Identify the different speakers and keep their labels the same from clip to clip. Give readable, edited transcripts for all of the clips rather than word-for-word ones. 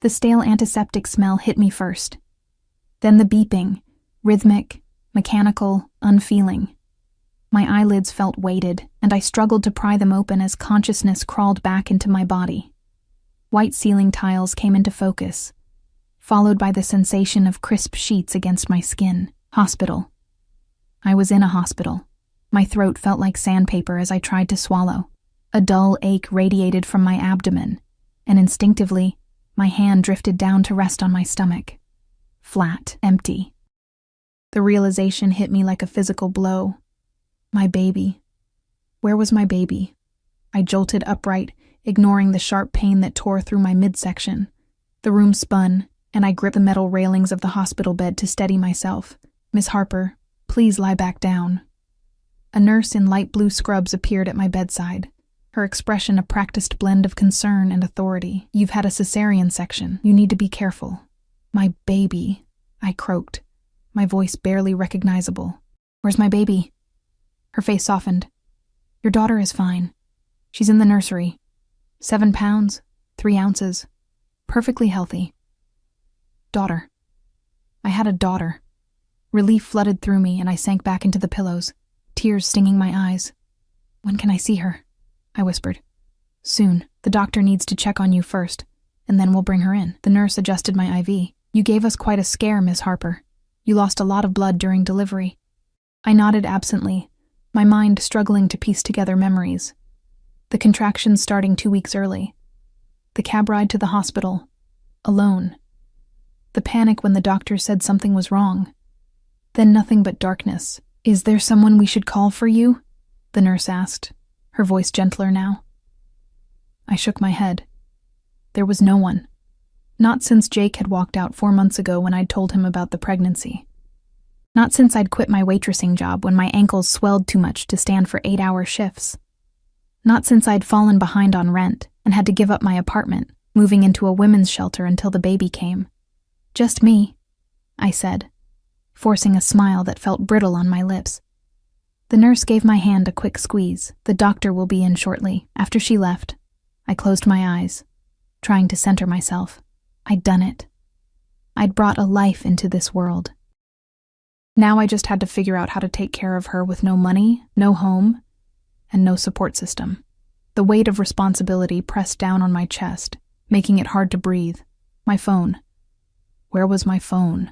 Speaker 1: The stale antiseptic smell hit me first. Then the beeping, rhythmic, mechanical, unfeeling. My eyelids felt weighted, and I struggled to pry them open as consciousness crawled back into my body. White ceiling tiles came into focus, followed by the sensation of crisp sheets against my skin. Hospital. I was in a hospital. My throat felt like sandpaper as I tried to swallow. A dull ache radiated from my abdomen, and instinctively, my hand drifted down to rest on my stomach. Flat, empty. The realization hit me like a physical blow. My baby. Where was my baby? I jolted upright, ignoring the sharp pain that tore through my midsection. The room spun, and I gripped the metal railings of the hospital bed to steady myself. "Miss Harper, please lie back down." A nurse in light blue scrubs appeared at my bedside, her expression a practiced blend of concern and authority. "You've had a cesarean section. You need to be careful." "My baby," I croaked, my voice barely recognizable. "Where's my baby?" Her face softened. "Your daughter is fine. She's in the nursery. 7 pounds, 3 ounces. Perfectly healthy." Daughter. I had a daughter. Relief flooded through me, and I sank back into the pillows, tears stinging my eyes. "When can I see her?" I whispered. "Soon. The doctor needs to check on you first, and then we'll bring her in." The nurse adjusted my IV. "You gave us quite a scare, Miss Harper. You lost a lot of blood during delivery." I nodded absently, my mind struggling to piece together memories. The contractions starting 2 weeks early. The cab ride to the hospital. Alone. The panic when the doctor said something was wrong. Then nothing but darkness. "Is there someone we should call for you?" the nurse asked, her voice gentler now. I shook my head. There was no one. Not since Jake had walked out 4 months ago when I'd told him about the pregnancy. Not since I'd quit my waitressing job when my ankles swelled too much to stand for 8-hour shifts. Not since I'd fallen behind on rent and had to give up my apartment, moving into a women's shelter until the baby came. "Just me," I said, forcing a smile that felt brittle on my lips. The nurse gave my hand a quick squeeze. "The doctor will be in shortly." After she left, I closed my eyes, trying to center myself. I'd done it. I'd brought a life into this world. Now I just had to figure out how to take care of her with no money, no home, and no support system. The weight of responsibility pressed down on my chest, making it hard to breathe. My phone. Where was my phone?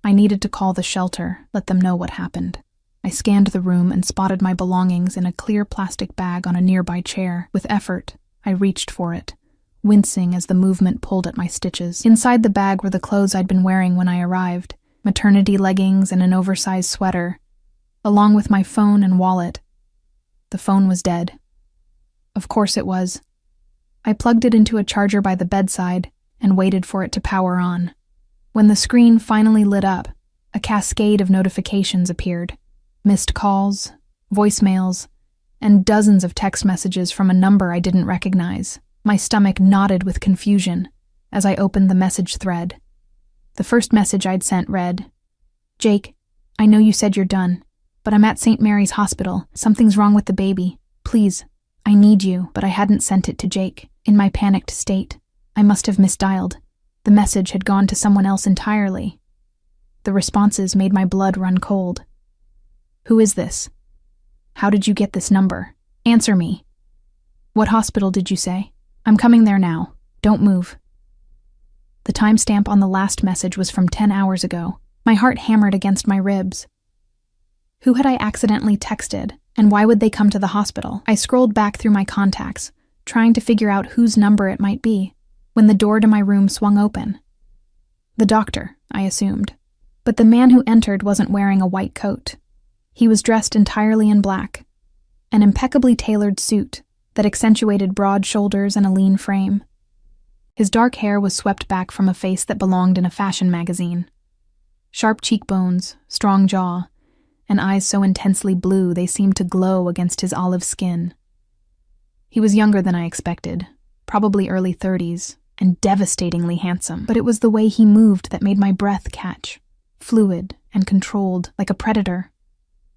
Speaker 1: I needed to call the shelter, let them know what happened. I scanned the room and spotted my belongings in a clear plastic bag on a nearby chair. With effort, I reached for it, wincing as the movement pulled at my stitches. Inside the bag were the clothes I'd been wearing when I arrived, maternity leggings and an oversized sweater, along with my phone and wallet. The phone was dead. Of course it was. I plugged it into a charger by the bedside and waited for it to power on. When the screen finally lit up, a cascade of notifications appeared. Missed calls, voicemails, and dozens of text messages from a number I didn't recognize. My stomach knotted with confusion as I opened the message thread. The first message I'd sent read, "Jake, I know you said you're done, but I'm at St. Mary's Hospital. Something's wrong with the baby. Please, I need you." But I hadn't sent it to Jake. In my panicked state, I must have misdialed. The message had gone to someone else entirely. The responses made my blood run cold. "Who is this? How did you get this number? Answer me. What hospital did you say? I'm coming there now. Don't move." The timestamp on the last message was from 10 hours ago. My heart hammered against my ribs. Who had I accidentally texted, and why would they come to the hospital? I scrolled back through my contacts, trying to figure out whose number it might be, when the door to my room swung open. The doctor, I assumed. But the man who entered wasn't wearing a white coat. He was dressed entirely in black, an impeccably tailored suit that accentuated broad shoulders and a lean frame. His dark hair was swept back from a face that belonged in a fashion magazine. Sharp cheekbones, strong jaw, and eyes so intensely blue they seemed to glow against his olive skin. He was younger than I expected, probably early 30s, and devastatingly handsome. But it was the way he moved that made my breath catch, fluid and controlled, like a predator.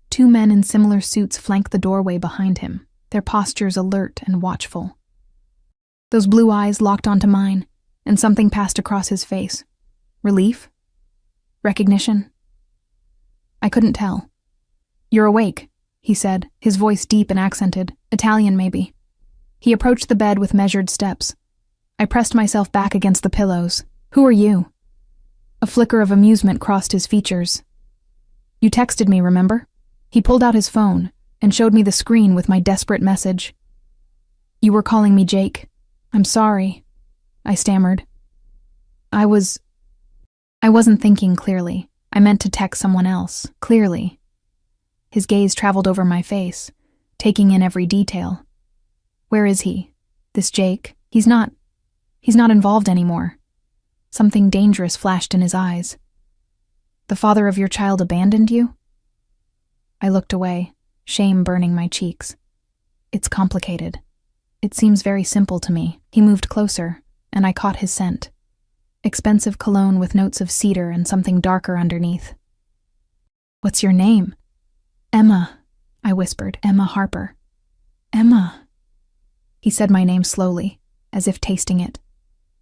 Speaker 1: 2 men in similar suits flanked the doorway behind him, their postures alert and watchful. Those blue eyes locked onto mine, and something passed across his face. Relief? Recognition? I couldn't tell. "You're awake," he said, his voice deep and accented, Italian maybe. He approached the bed with measured steps. I pressed myself back against the pillows. "Who are you?" A flicker of amusement crossed his features. "You texted me, remember?" He pulled out his phone and showed me the screen with my desperate message. "You were calling me Jake. I'm sorry," I stammered. I wasn't thinking clearly. I meant to text someone else, clearly. His gaze traveled over my face, taking in every detail. "Where is he? This Jake? He's not involved anymore." Something dangerous flashed in his eyes. "The father of your child abandoned you?" I looked away, shame burning my cheeks. "It's complicated. It seems very simple to me." He moved closer, and I caught his scent. Expensive cologne with notes of cedar and something darker underneath. "What's your name?" "Emma," I whispered. "Emma Harper." "Emma." He said my name slowly, as if tasting it.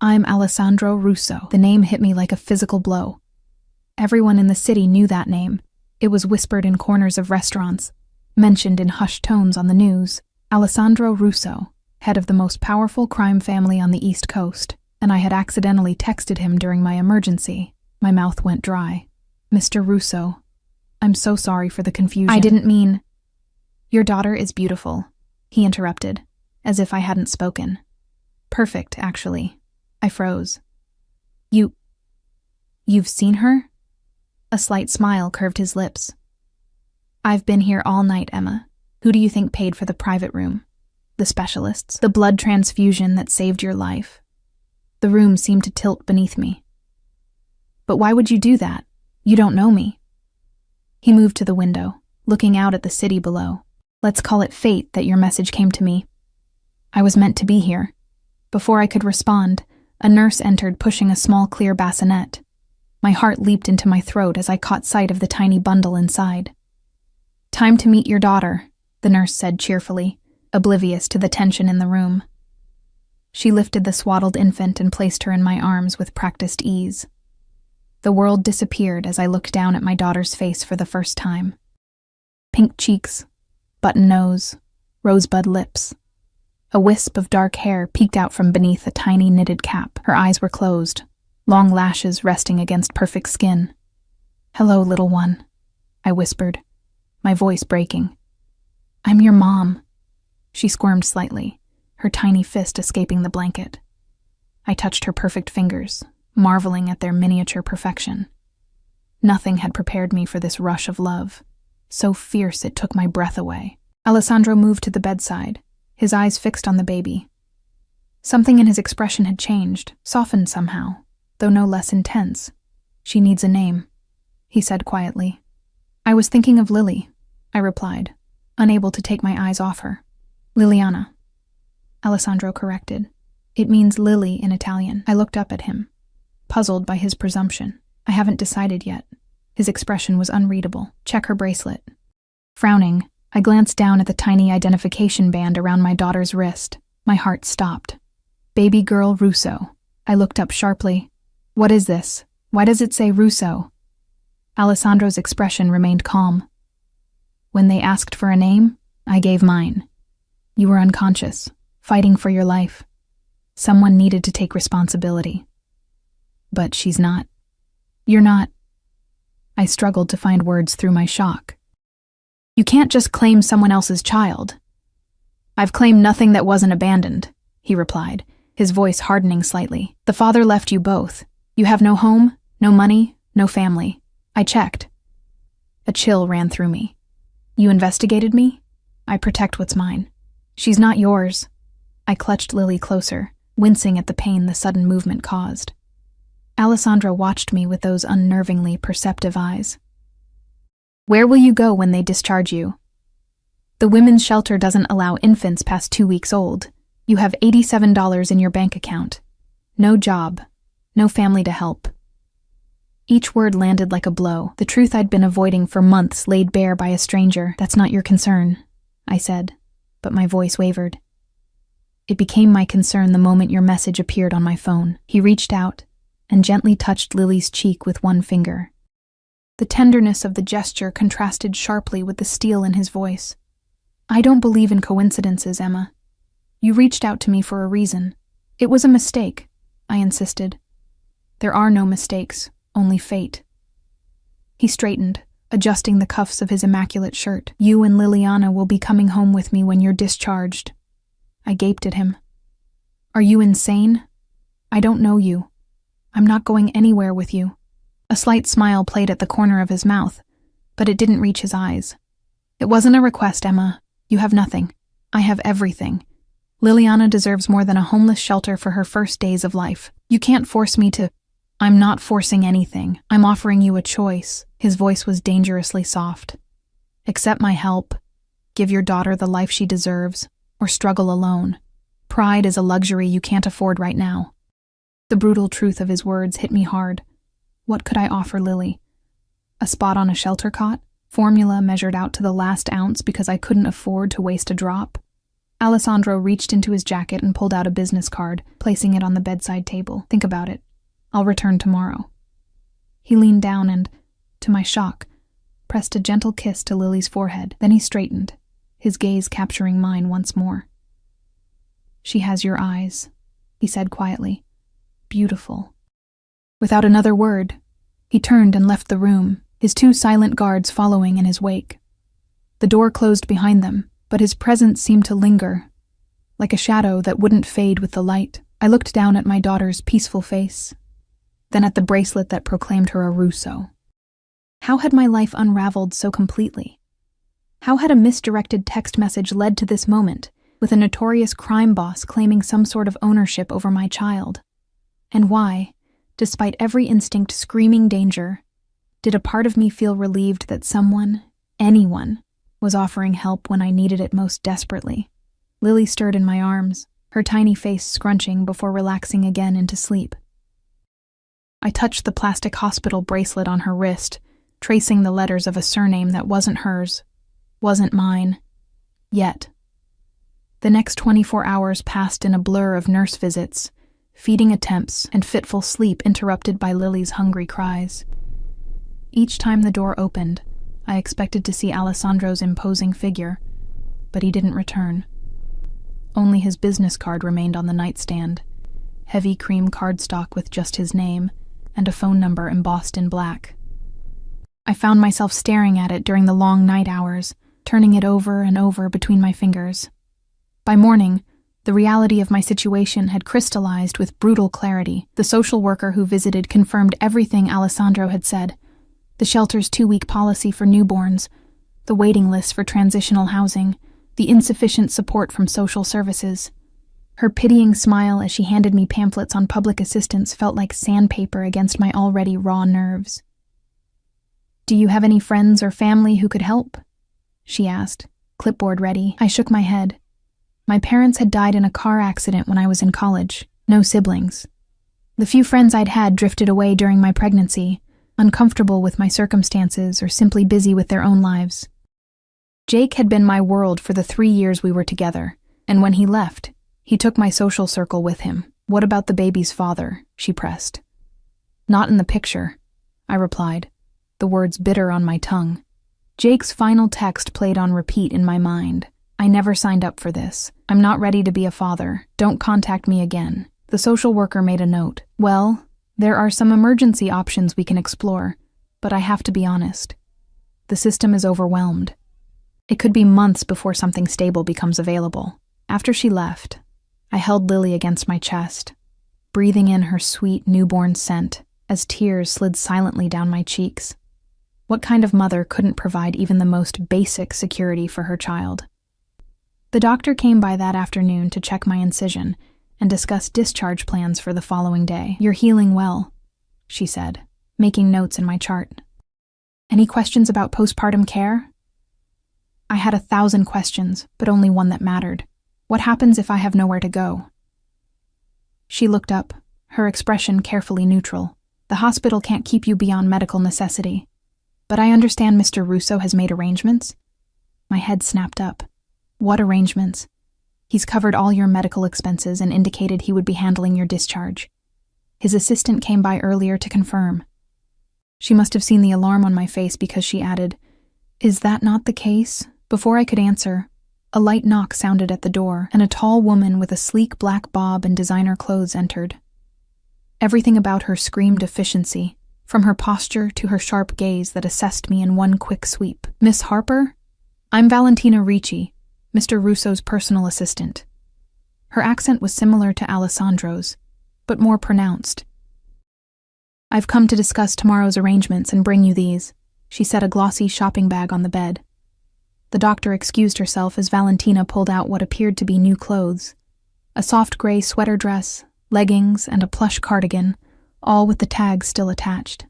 Speaker 1: "I'm Alessandro Russo." The name hit me like a physical blow. Everyone in the city knew that name. It was whispered in corners of restaurants, mentioned in hushed tones on the news. Alessandro Russo, head of the most powerful crime family on the East Coast, and I had accidentally texted him during my emergency. My mouth went dry. "Mr. Russo, I'm so sorry for the confusion." "I didn't mean—" "Your daughter is beautiful," he interrupted, as if I hadn't spoken. "Perfect, actually." I froze. You've seen her?" A slight smile curved his lips. "I've been here all night, Emma. Who do you think paid for the private room? The specialists? The blood transfusion that saved your life?" The room seemed to tilt beneath me. "But why would you do that? You don't know me." He moved to the window, looking out at the city below. "Let's call it fate that your message came to me. I was meant to be here." Before I could respond, a nurse entered pushing a small clear bassinet. My heart leaped into my throat as I caught sight of the tiny bundle inside. "Time to meet your daughter," the nurse said cheerfully, oblivious to the tension in the room. She lifted the swaddled infant and placed her in my arms with practiced ease. The world disappeared as I looked down at my daughter's face for the first time. Pink cheeks, button nose, rosebud lips. A wisp of dark hair peeked out from beneath a tiny knitted cap. Her eyes were closed, long lashes resting against perfect skin. "Hello, little one," I whispered, my voice breaking. "I'm your mom." She squirmed slightly, her tiny fist escaping the blanket. I touched her perfect fingers, marveling at their miniature perfection. Nothing had prepared me for this rush of love, so fierce it took my breath away. Alessandro moved to the bedside, his eyes fixed on the baby. Something in his expression had changed, softened somehow, though no less intense. "She needs a name," he said quietly. "I was thinking of Lily," I replied, unable to take my eyes off her. "Liliana," Alessandro corrected. "It means lily in Italian." I looked up at him, puzzled by his presumption. "I haven't decided yet." His expression was unreadable. "Check her bracelet." Frowning, I glanced down at the tiny identification band around my daughter's wrist. My heart stopped. "Baby girl Russo." I looked up sharply. "What is this? Why does it say Russo?" Alessandro's expression remained calm. "When they asked for a name, I gave mine. You were unconscious, fighting for your life. Someone needed to take responsibility. But she's not. You're not." I struggled to find words through my shock. "You can't just claim someone else's child." "I've claimed nothing that wasn't abandoned," he replied, his voice hardening slightly. "The father left you both. You have no home, no money, no family. I checked." A chill ran through me. "You investigated me? I protect what's mine." "She's not yours." I clutched Lily closer, wincing at the pain the sudden movement caused. Alessandro watched me with those unnervingly perceptive eyes. "Where will you go when they discharge you?" "The women's shelter doesn't allow infants past 2 weeks old. You have $87 in your bank account. No job, no family to help." Each word landed like a blow, the truth I'd been avoiding for months laid bare by a stranger. "That's not your concern," I said, but my voice wavered. It became my concern the moment your message appeared on my phone. He reached out and gently touched Lily's cheek with one finger. The tenderness of the gesture contrasted sharply with the steel in his voice. I don't believe in coincidences, Emma. You reached out to me for a reason. It was a mistake, I insisted. There are no mistakes, only fate. He straightened, adjusting the cuffs of his immaculate shirt. You and Liliana will be coming home with me when you're discharged. I gaped at him. Are you insane? I don't know you. I'm not going anywhere with you. A slight smile played at the corner of his mouth, but it didn't reach his eyes. It wasn't a request, Emma. You have nothing. I have everything. Liliana deserves more than a homeless shelter for her first days of life. You can't force me to... I'm not forcing anything. I'm offering you a choice. His voice was dangerously soft. Accept my help. Give your daughter the life she deserves, or struggle alone. Pride is a luxury you can't afford right now. The brutal truth of his words hit me hard. What could I offer Lily? A spot on a shelter cot? Formula measured out to the last ounce because I couldn't afford to waste a drop? Alessandro reached into his jacket and pulled out a business card, placing it on the bedside table. Think about it. I'll return tomorrow. He leaned down and, to my shock, pressed a gentle kiss to Lily's forehead. Then he straightened, his gaze capturing mine once more. She has your eyes, he said quietly. Beautiful. Without another word, he turned and left the room, his two silent guards following in his wake. The door closed behind them, but his presence seemed to linger, like a shadow that wouldn't fade with the light. I looked down at my daughter's peaceful face, then at the bracelet that proclaimed her a Russo. How had my life unraveled so completely? How had a misdirected text message led to this moment, with a notorious crime boss claiming some sort of ownership over my child? And why, despite every instinct screaming danger, did a part of me feel relieved that someone, anyone, was offering help when I needed it most desperately? Lily stirred in my arms, her tiny face scrunching before relaxing again into sleep. I touched the plastic hospital bracelet on her wrist, tracing the letters of a surname that wasn't hers, wasn't mine, yet. The next 24 hours passed in a blur of nurse visits, feeding attempts, and fitful sleep interrupted by Lily's hungry cries. Each time the door opened, I expected to see Alessandro's imposing figure, but he didn't return. Only his business card remained on the nightstand, heavy cream cardstock with just his name and a phone number embossed in black. I found myself staring at it during the long night hours, turning it over and over between my fingers. By morning, the reality of my situation had crystallized with brutal clarity. The social worker who visited confirmed everything Alessandro had said. The shelter's 2-week policy for newborns, the waiting list for transitional housing, the insufficient support from social services. Her pitying smile as she handed me pamphlets on public assistance felt like sandpaper against my already raw nerves. Do you have any friends or family who could help? She asked, clipboard ready. I shook my head. My parents had died in a car accident when I was in college. No siblings. The few friends I'd had drifted away during my pregnancy, uncomfortable with my circumstances or simply busy with their own lives. Jake had been my world for the 3 years we were together, and when he left, he took my social circle with him. What about the baby's father? She pressed. Not in the picture, I replied, the words bitter on my tongue. Jake's final text played on repeat in my mind. I never signed up for this. I'm not ready to be a father. Don't contact me again. The social worker made a note. Well, there are some emergency options we can explore, but I have to be honest. The system is overwhelmed. It could be months before something stable becomes available. After she left, I held Lily against my chest, breathing in her sweet newborn scent as tears slid silently down my cheeks. What kind of mother couldn't provide even the most basic security for her child? The doctor came by that afternoon to check my incision and discuss discharge plans for the following day. You're healing well, she said, making notes in my chart. Any questions about postpartum care? I had 1,000 questions, but only one that mattered. What happens if I have nowhere to go? She looked up, her expression carefully neutral. The hospital can't keep you beyond medical necessity. But I understand Mr. Russo has made arrangements? My head snapped up. What arrangements? He's covered all your medical expenses and indicated he would be handling your discharge. His assistant came by earlier to confirm. She must have seen the alarm on my face because she added, "Is that not the case?" Before I could answer, a light knock sounded at the door, and a tall woman with a sleek black bob and designer clothes entered. Everything about her screamed efficiency, from her posture to her sharp gaze that assessed me in one quick sweep. "Miss Harper? I'm Valentina Ricci, Mr. Russo's personal assistant." Her accent was similar to Alessandro's, but more pronounced. "I've come to discuss tomorrow's arrangements and bring you these." She set a glossy shopping bag on the bed. The doctor excused herself as Valentina pulled out what appeared to be new clothes. A soft gray sweater dress, leggings, and a plush cardigan, all with the tags still attached.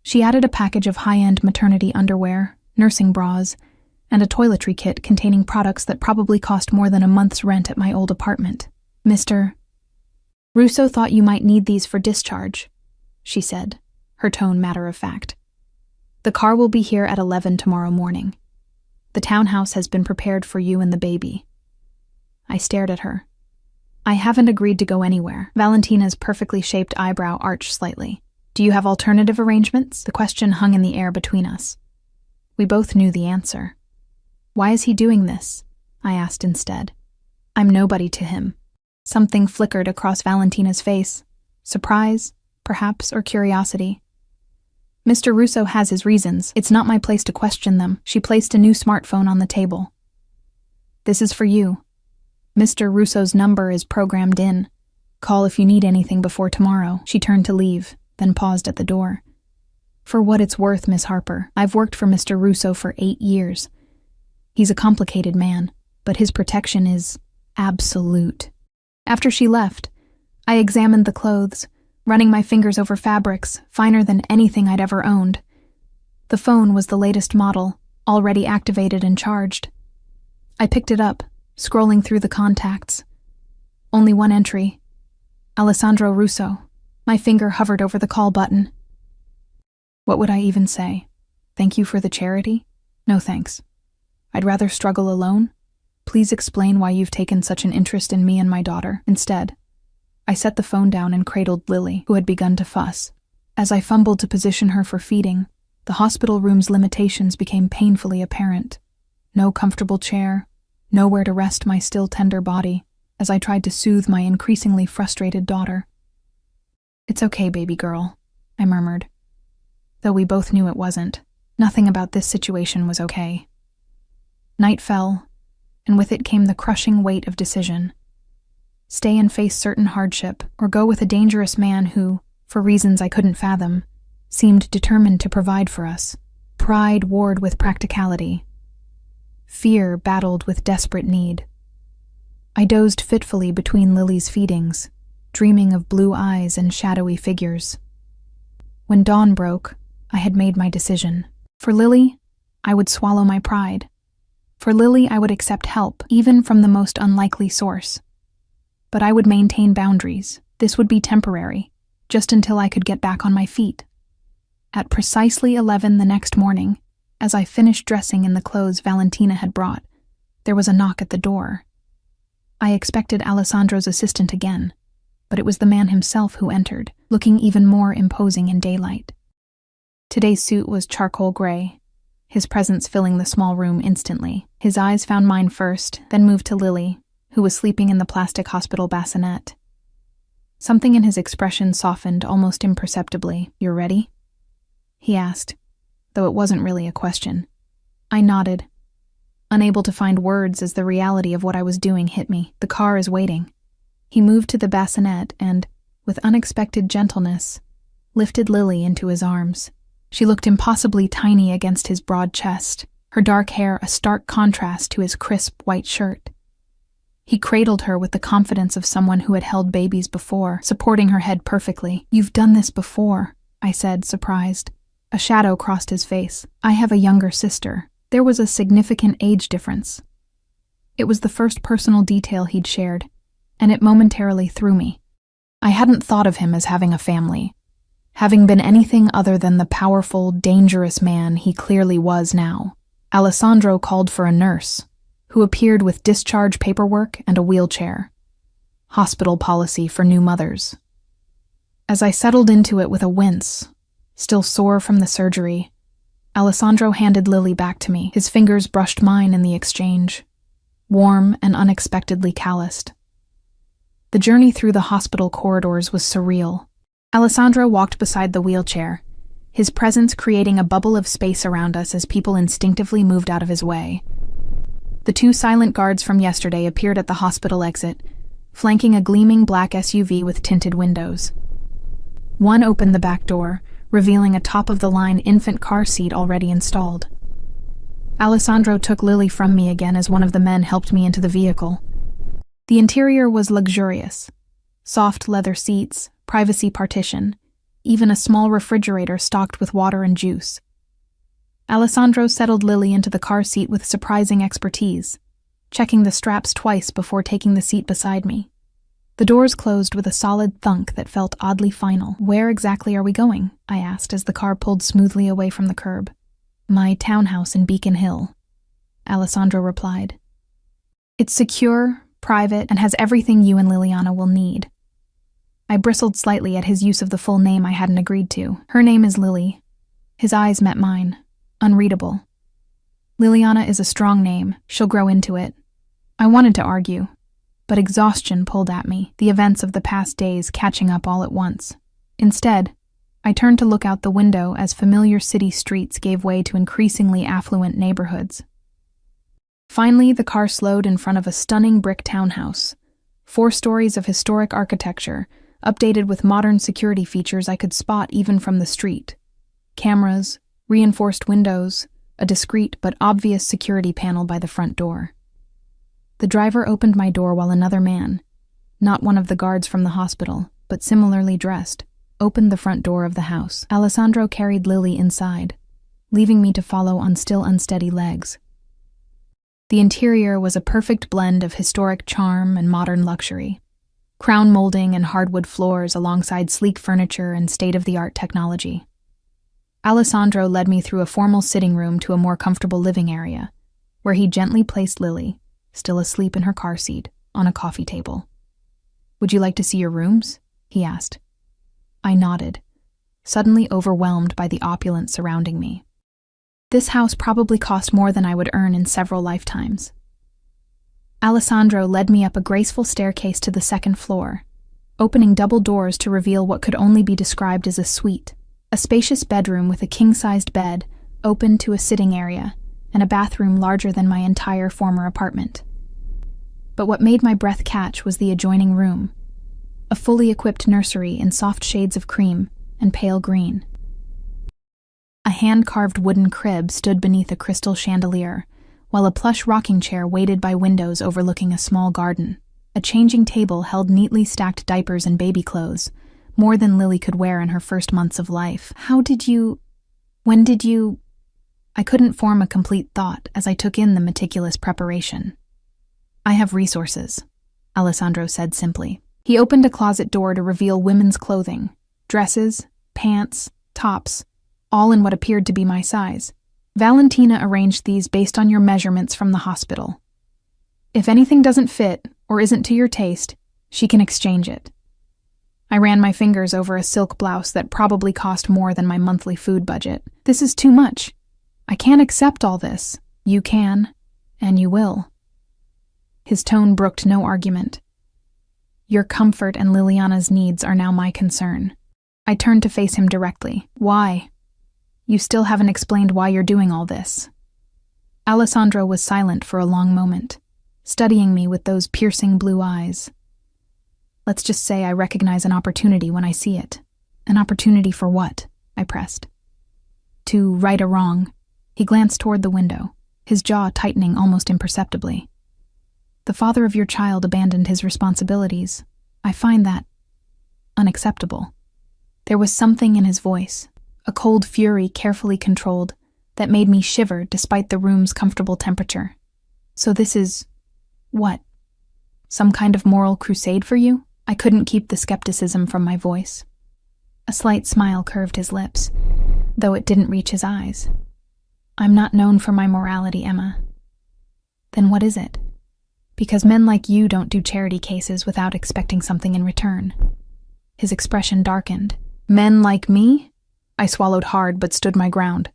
Speaker 1: She added a package of high-end maternity underwear, nursing bras, and a toiletry kit containing products that probably cost more than a month's rent at my old apartment. "Mr. Russo thought you might need these for discharge," she said, her tone matter-of-fact. "The car will be here at 11 tomorrow morning. The townhouse has been prepared for you and the baby." I stared at her. "I haven't agreed to go anywhere." Valentina's perfectly shaped eyebrow arched slightly. "Do you have alternative arrangements?" The question hung in the air between us. We both knew the answer. "Why is he doing this?" I asked instead. "I'm nobody to him." Something flickered across Valentina's face. Surprise, perhaps, or curiosity. "Mr. Russo has his reasons. It's not my place to question them." She placed a new smartphone on the table. "This is for you. Mr. Russo's number is programmed in. Call if you need anything before tomorrow." She turned to leave, then paused at the door. "For what it's worth, Miss Harper, I've worked for Mr. Russo for 8 years. He's a complicated man, but his protection is absolute." After she left, I examined the clothes, running my fingers over fabrics finer than anything I'd ever owned. The phone was the latest model, already activated and charged. I picked it up, scrolling through the contacts. Only one entry. Alessandro Russo. My finger hovered over the call button. What would I even say? Thank you for the charity? No thanks. I'd rather struggle alone. Please explain why you've taken such an interest in me and my daughter. Instead, I set the phone down and cradled Lily, who had begun to fuss. As I fumbled to position her for feeding, the hospital room's limitations became painfully apparent. No comfortable chair, nowhere to rest my still tender body, as I tried to soothe my increasingly frustrated daughter. "It's okay, baby girl," I murmured. Though we both knew it wasn't. Nothing about this situation was okay. Night fell, and with it came the crushing weight of decision. Stay and face certain hardship, or go with a dangerous man who, for reasons I couldn't fathom, seemed determined to provide for us. Pride warred with practicality. Fear battled with desperate need. I dozed fitfully between Lily's feedings, dreaming of blue eyes and shadowy figures. When dawn broke, I had made my decision. For Lily, I would swallow my pride. For Lily, I would accept help, even from the most unlikely source. But I would maintain boundaries. This would be temporary, just until I could get back on my feet. At precisely 11 the next morning, as I finished dressing in the clothes Valentina had brought, there was a knock at the door. I expected Alessandro's assistant again, but it was the man himself who entered, looking even more imposing in daylight. Today's suit was charcoal gray, his presence filling the small room instantly. His eyes found mine first, then moved to Lily, who was sleeping in the plastic hospital bassinet. Something in his expression softened almost imperceptibly. "You're ready?" he asked, though it wasn't really a question. I nodded, unable to find words as the reality of what I was doing hit me. "The car is waiting." He moved to the bassinet and, with unexpected gentleness, lifted Lily into his arms. She looked impossibly tiny against his broad chest, her dark hair a stark contrast to his crisp white shirt. He cradled her with the confidence of someone who had held babies before, supporting her head perfectly. "You've done this before," I said, surprised. A shadow crossed his face. "I have a younger sister." There was a significant age difference. It was the first personal detail he'd shared, and it momentarily threw me. I hadn't thought of him as having a family, having been anything other than the powerful, dangerous man he clearly was now. Alessandro called for a nurse, who appeared with discharge paperwork and a wheelchair. Hospital policy for new mothers. As I settled into it with a wince, still sore from the surgery, Alessandro handed Lily back to me. His fingers brushed mine in the exchange, warm and unexpectedly calloused. The journey through the hospital corridors was surreal. Alessandro walked beside the wheelchair, his presence creating a bubble of space around us as people instinctively moved out of his way. The two silent guards from yesterday appeared at the hospital exit, flanking a gleaming black SUV with tinted windows. One opened the back door, revealing a top-of-the-line infant car seat already installed. Alessandro took Lily from me again as one of the men helped me into the vehicle. The interior was luxurious. Soft leather seats, privacy partition, even a small refrigerator stocked with water and juice. Alessandro settled Lily into the car seat with surprising expertise, checking the straps twice before taking the seat beside me. The doors closed with a solid thunk that felt oddly final. "Where exactly are we going?" I asked as the car pulled smoothly away from the curb. "My townhouse in Beacon Hill," Alessandro replied. "It's secure, private, and has everything you and Liliana will need." I bristled slightly at his use of the full name I hadn't agreed to. "Her name is Lily." His eyes met mine, unreadable. "Liliana is a strong name. She'll grow into it." I wanted to argue, but exhaustion pulled at me, the events of the past days catching up all at once. Instead, I turned to look out the window as familiar city streets gave way to increasingly affluent neighborhoods. Finally, the car slowed in front of a stunning brick townhouse, 4 stories of historic architecture, updated with modern security features I could spot even from the street. Cameras, reinforced windows, a discreet but obvious security panel by the front door. The driver opened my door while another man, not one of the guards from the hospital, but similarly dressed, opened the front door of the house. Alessandro carried Lily inside, leaving me to follow on still unsteady legs. The interior was a perfect blend of historic charm and modern luxury. Crown molding and hardwood floors alongside sleek furniture and state-of-the-art technology. Alessandro led me through a formal sitting room to a more comfortable living area, where he gently placed Lily, still asleep in her car seat, on a coffee table. "Would you like to see your rooms?" he asked. I nodded, suddenly overwhelmed by the opulence surrounding me. This house probably cost more than I would earn in several lifetimes. Alessandro led me up a graceful staircase to the second floor, opening double doors to reveal what could only be described as a suite, a spacious bedroom with a king-sized bed, open to a sitting area, and a bathroom larger than my entire former apartment. But what made my breath catch was the adjoining room, a fully equipped nursery in soft shades of cream and pale green. A hand-carved wooden crib stood beneath a crystal chandelier, while a plush rocking chair waited by windows overlooking a small garden. A changing table held neatly stacked diapers and baby clothes, more than Lily could wear in her first months of life. When did you... I couldn't form a complete thought as I took in the meticulous preparation. "I have resources," Alessandro said simply. He opened a closet door to reveal women's clothing, dresses, pants, tops, all in what appeared to be my size. "Valentina arranged these based on your measurements from the hospital. If anything doesn't fit or isn't to your taste, she can exchange it." I ran my fingers over a silk blouse that probably cost more than my monthly food budget. "This is too much. I can't accept all this." "You can, and you will." His tone brooked no argument. "Your comfort and Liliana's needs are now my concern." I turned to face him directly. "Why? You still haven't explained why you're doing all this." Alessandro was silent for a long moment, studying me with those piercing blue eyes. "Let's just say I recognize an opportunity when I see it." "An opportunity for what?" I pressed. "To right a wrong." He glanced toward the window, his jaw tightening almost imperceptibly. "The father of your child abandoned his responsibilities. I find that unacceptable." There was something in his voice, a cold fury carefully controlled, that made me shiver despite the room's comfortable temperature. "So this is... what? Some kind of moral crusade for you?" I couldn't keep the skepticism from my voice. A slight smile curved his lips, though it didn't reach his eyes. "I'm not known for my morality, Emma. Then what is it? Because men like you don't do charity cases without expecting something in return. His expression darkened. Men like me? I swallowed hard but stood my ground.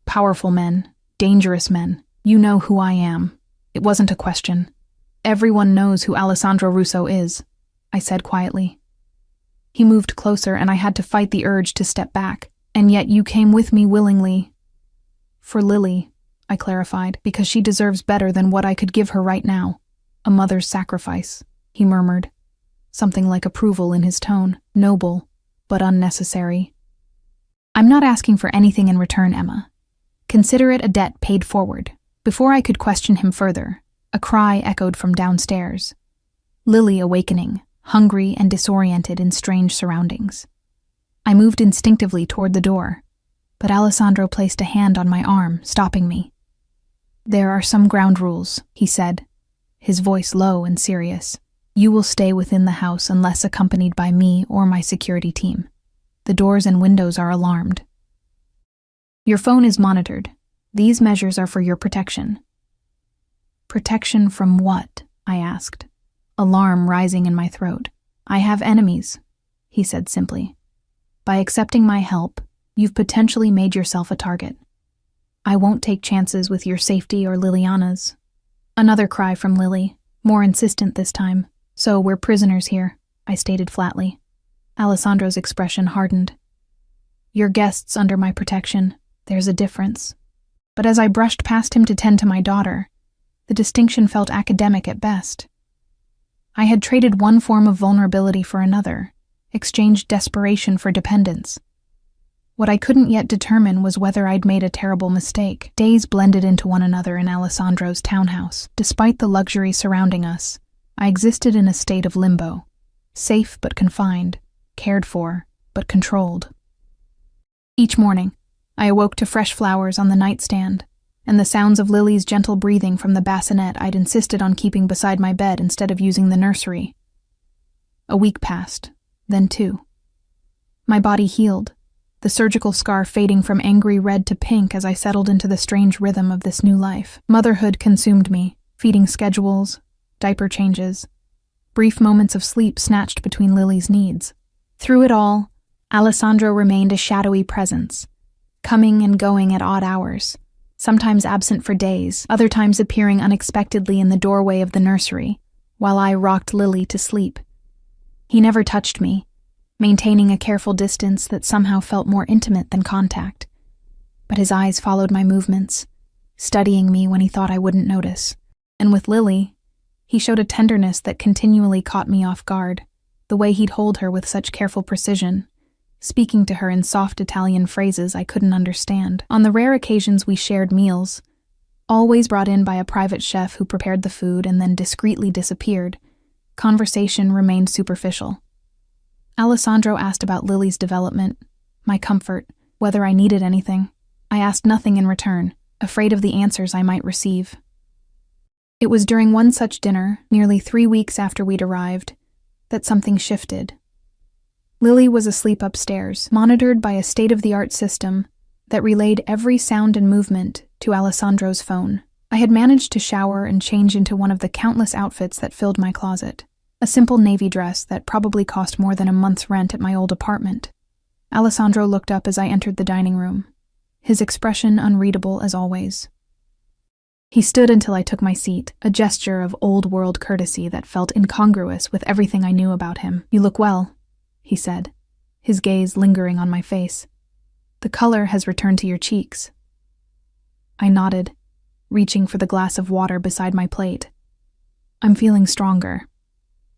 Speaker 1: Powerful men, dangerous men. You know who I am. It wasn't a question. Everyone knows who Alessandro Russo is, I said quietly. He moved closer and I had to fight the urge to step back. And yet you came with me willingly. For Lily, I clarified, because she deserves better than what I could give her right now. A mother's sacrifice, he murmured. Something like approval in his tone, noble, but unnecessary. I'm not asking for anything in return, Emma. Consider it a debt paid forward. Before I could question him further, a cry echoed from downstairs. Lily awakening, hungry and disoriented in strange surroundings. I moved instinctively toward the door, but Alessandro placed a hand on my arm, stopping me. There are some ground rules, he said, his voice low and serious. You will stay within the house unless accompanied by me or my security team. The doors and windows are alarmed. Your phone is monitored. These measures are for your protection. Protection from what? I asked, alarm rising in my throat. I have enemies, he said simply. By accepting my help, you've potentially made yourself a target. I won't take chances with your safety or Liliana's. Another cry from Lily, more insistent this time. So we're prisoners here, I stated flatly. Alessandro's expression hardened. You're guests under my protection. There's a difference. But as I brushed past him to tend to my daughter, the distinction felt academic at best. I had traded one form of vulnerability for another, exchanged desperation for dependence. What I couldn't yet determine was whether I'd made a terrible mistake. Days blended into one another in Alessandro's townhouse. Despite the luxury surrounding us, I existed in a state of limbo, safe but confined, cared for but controlled. Each morning, I awoke to fresh flowers on the nightstand, and the sounds of Lily's gentle breathing from the bassinet I'd insisted on keeping beside my bed instead of using the nursery. A week passed, then 2. My body healed, the surgical scar fading from angry red to pink as I settled into the strange rhythm of this new life. Motherhood consumed me, feeding schedules, diaper changes, brief moments of sleep snatched between Lily's needs. Through it all, Alessandro remained a shadowy presence, coming and going at odd hours, sometimes absent for days, other times appearing unexpectedly in the doorway of the nursery, while I rocked Lily to sleep. He never touched me, maintaining a careful distance that somehow felt more intimate than contact. But his eyes followed my movements, studying me when he thought I wouldn't notice. And with Lily, he showed a tenderness that continually caught me off guard, the way he'd hold her with such careful precision, speaking to her in soft Italian phrases I couldn't understand. On the rare occasions we shared meals, always brought in by a private chef who prepared the food and then discreetly disappeared, conversation remained superficial. Alessandro asked about Lily's development, my comfort, whether I needed anything. I asked nothing in return, afraid of the answers I might receive. It was during one such dinner, nearly 3 weeks after we'd arrived, that something shifted. Lily was asleep upstairs, monitored by a state-of-the-art system that relayed every sound and movement to Alessandro's phone. I had managed to shower and change into one of the countless outfits that filled my closet. A simple navy dress that probably cost more than a month's rent at my old apartment. Alessandro looked up as I entered the dining room, his expression unreadable as always. He stood until I took my seat, a gesture of old-world courtesy that felt incongruous with everything I knew about him. You look well, he said, his gaze lingering on my face. The color has returned to your cheeks. I nodded, reaching for the glass of water beside my plate. I'm feeling stronger.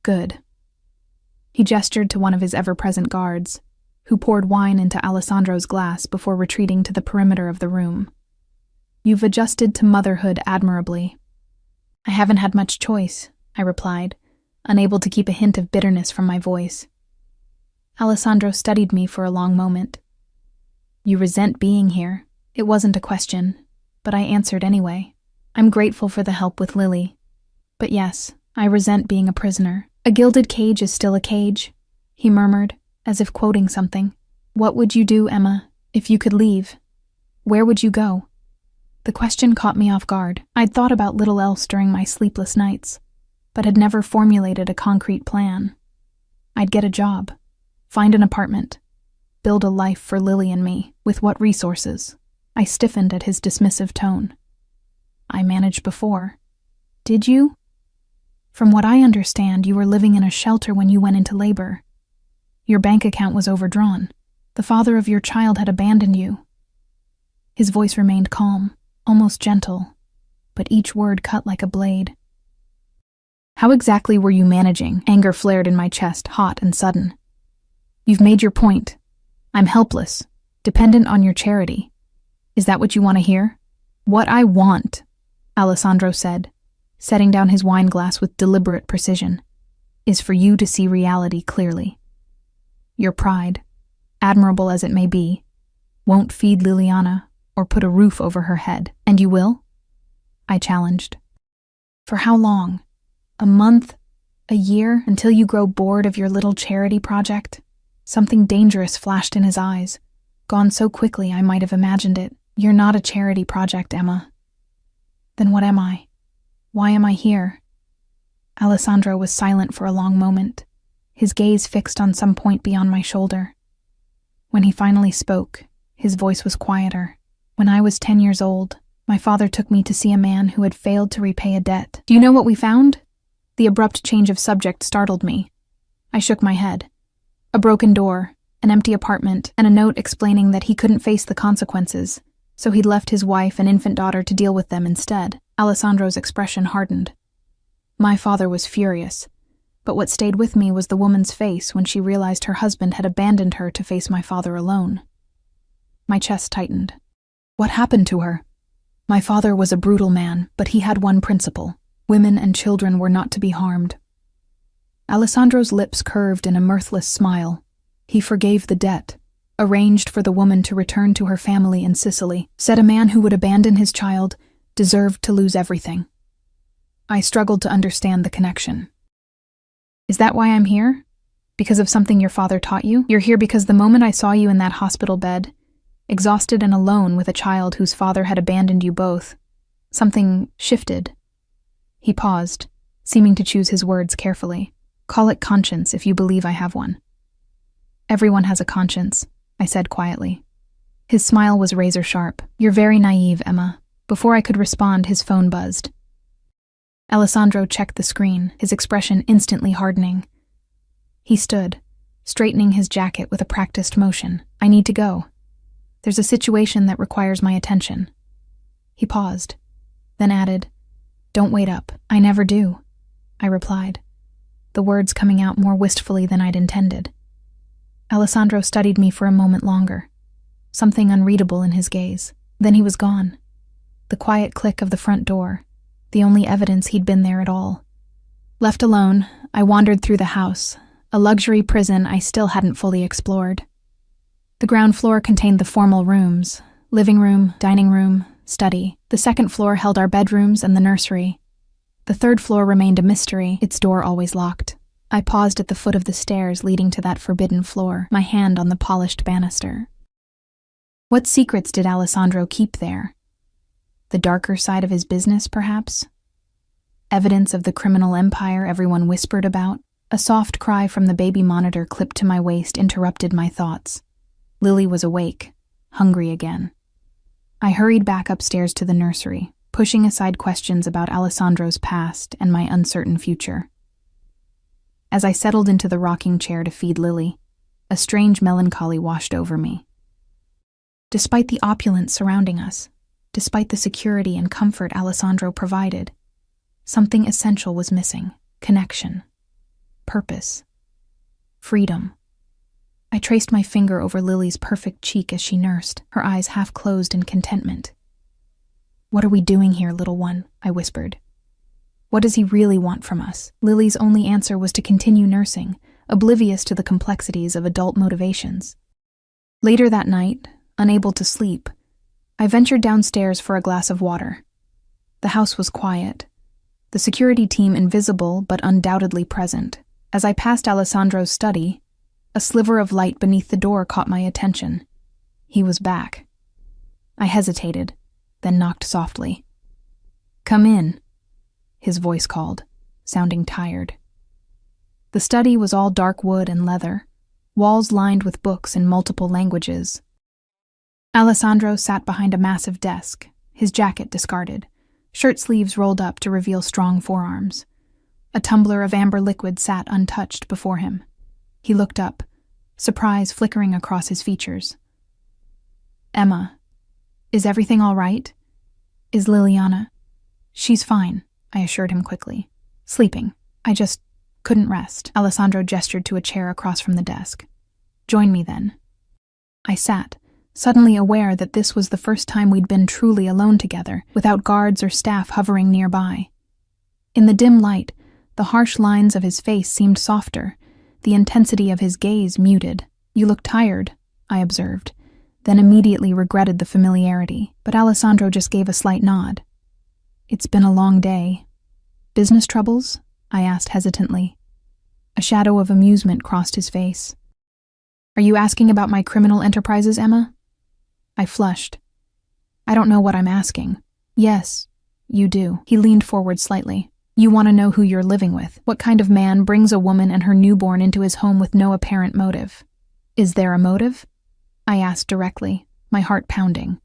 Speaker 1: Good. He gestured to one of his ever-present guards, who poured wine into Alessandro's glass before retreating to the perimeter of the room. You've adjusted to motherhood admirably. I haven't had much choice, I replied, unable to keep a hint of bitterness from my voice. Alessandro studied me for a long moment. You resent being here. It wasn't a question, but I answered anyway. I'm grateful for the help with Lily. But yes, I resent being a prisoner. A gilded cage is still a cage, he murmured, as if quoting something. What would you do, Emma, if you could leave? Where would you go? The question caught me off guard. I'd thought about little else during my sleepless nights, but had never formulated a concrete plan. I'd get a job, find an apartment, build a life for Lily and me. With what resources? I stiffened at his dismissive tone. I managed before. Did you? From what I understand, you were living in a shelter when you went into labor. Your bank account was overdrawn. The father of your child had abandoned you. His voice remained calm, almost gentle, but each word cut like a blade. How exactly were you managing? Anger flared in my chest, hot and sudden. You've made your point. I'm helpless, dependent on your charity. Is that what you want to hear? What I want, Alessandro said, setting down his wine glass with deliberate precision, is for you to see reality clearly. Your pride, admirable as it may be, won't feed Liliana or put a roof over her head. And you will? I challenged. For how long? A month? A year? Until you grow bored of your little charity project? Something dangerous flashed in his eyes, gone so quickly I might have imagined it. You're not a charity project, Emma. Then what am I? Why am I here? Alessandro was silent for a long moment, his gaze fixed on some point beyond my shoulder. When he finally spoke, his voice was quieter. When I was 10 years old, my father took me to see a man who had failed to repay a debt. Do you know what we found? The abrupt change of subject startled me. I shook my head. A broken door, an empty apartment, and a note explaining that he couldn't face the consequences, so he'd left his wife and infant daughter to deal with them instead. Alessandro's expression hardened. My father was furious, but what stayed with me was the woman's face when she realized her husband had abandoned her to face my father alone. My chest tightened. What happened to her? My father was a brutal man, but he had one principle. Women and children were not to be harmed. Alessandro's lips curved in a mirthless smile. He forgave the debt, arranged for the woman to return to her family in Sicily, said a man who would abandon his child deserved to lose everything. I struggled to understand the connection. Is that why I'm here? Because of something your father taught you? You're here because the moment I saw you in that hospital bed, exhausted and alone with a child whose father had abandoned you both, something shifted. He paused, seeming to choose his words carefully. Call it conscience if you believe I have one. Everyone has a conscience, I said quietly. His smile was razor sharp. You're very naive, Emma. Before I could respond, his phone buzzed. Alessandro checked the screen, his expression instantly hardening. He stood, straightening his jacket with a practiced motion. I need to go. There's a situation that requires my attention. He paused, then added, Don't wait up. I never do, I replied, the words coming out more wistfully than I'd intended. Alessandro studied me for a moment longer, something unreadable in his gaze. Then he was gone. The quiet click of the front door, the only evidence he'd been there at all. Left alone, I wandered through the house, a luxury prison I still hadn't fully explored. The ground floor contained the formal rooms, living room, dining room, study. The second floor held our bedrooms and the nursery. The third floor remained a mystery, its door always locked. I paused at the foot of the stairs leading to that forbidden floor, my hand on the polished banister. What secrets did Alessandro keep there? The darker side of his business, perhaps? Evidence of the criminal empire everyone whispered about? A soft cry from the baby monitor clipped to my waist interrupted my thoughts. Lily was awake, hungry again. I hurried back upstairs to the nursery, pushing aside questions about Alessandro's past and my uncertain future. As I settled into the rocking chair to feed Lily, a strange melancholy washed over me. Despite the opulence surrounding us, despite the security and comfort Alessandro provided, something essential was missing: connection, purpose, freedom. I traced my finger over Lily's perfect cheek as she nursed, her eyes half closed in contentment. What are we doing here, little one? I whispered. What does he really want from us? Lily's only answer was to continue nursing, oblivious to the complexities of adult motivations. Later that night, unable to sleep, I ventured downstairs for a glass of water. The house was quiet, the security team invisible but undoubtedly present. As I passed Alessandro's study, a sliver of light beneath the door caught my attention. He was back. I hesitated, then knocked softly. "Come in," his voice called, sounding tired. The study was all dark wood and leather, walls lined with books in multiple languages. Alessandro sat behind a massive desk, his jacket discarded, shirt sleeves rolled up to reveal strong forearms. A tumbler of amber liquid sat untouched before him. He looked up, surprise flickering across his features. "Emma, is everything all right? Is Liliana?" "She's fine," I assured him quickly. "Sleeping. I just couldn't rest." Alessandro gestured to a chair across from the desk. "Join me then." I sat, suddenly aware that this was the first time we'd been truly alone together, without guards or staff hovering nearby. In the dim light, the harsh lines of his face seemed softer, the intensity of his gaze muted. "You look tired," I observed, then immediately regretted the familiarity, but Alessandro just gave a slight nod. "It's been a long day." "Business troubles?" I asked hesitantly. A shadow of amusement crossed his face. "Are you asking about my criminal enterprises, Emma?" I flushed. "I don't know what I'm asking." "Yes, you do." He leaned forward slightly. "You want to know who you're living with. What kind of man brings a woman and her newborn into his home with no apparent motive?" "Is there a motive?" I asked directly, my heart pounding.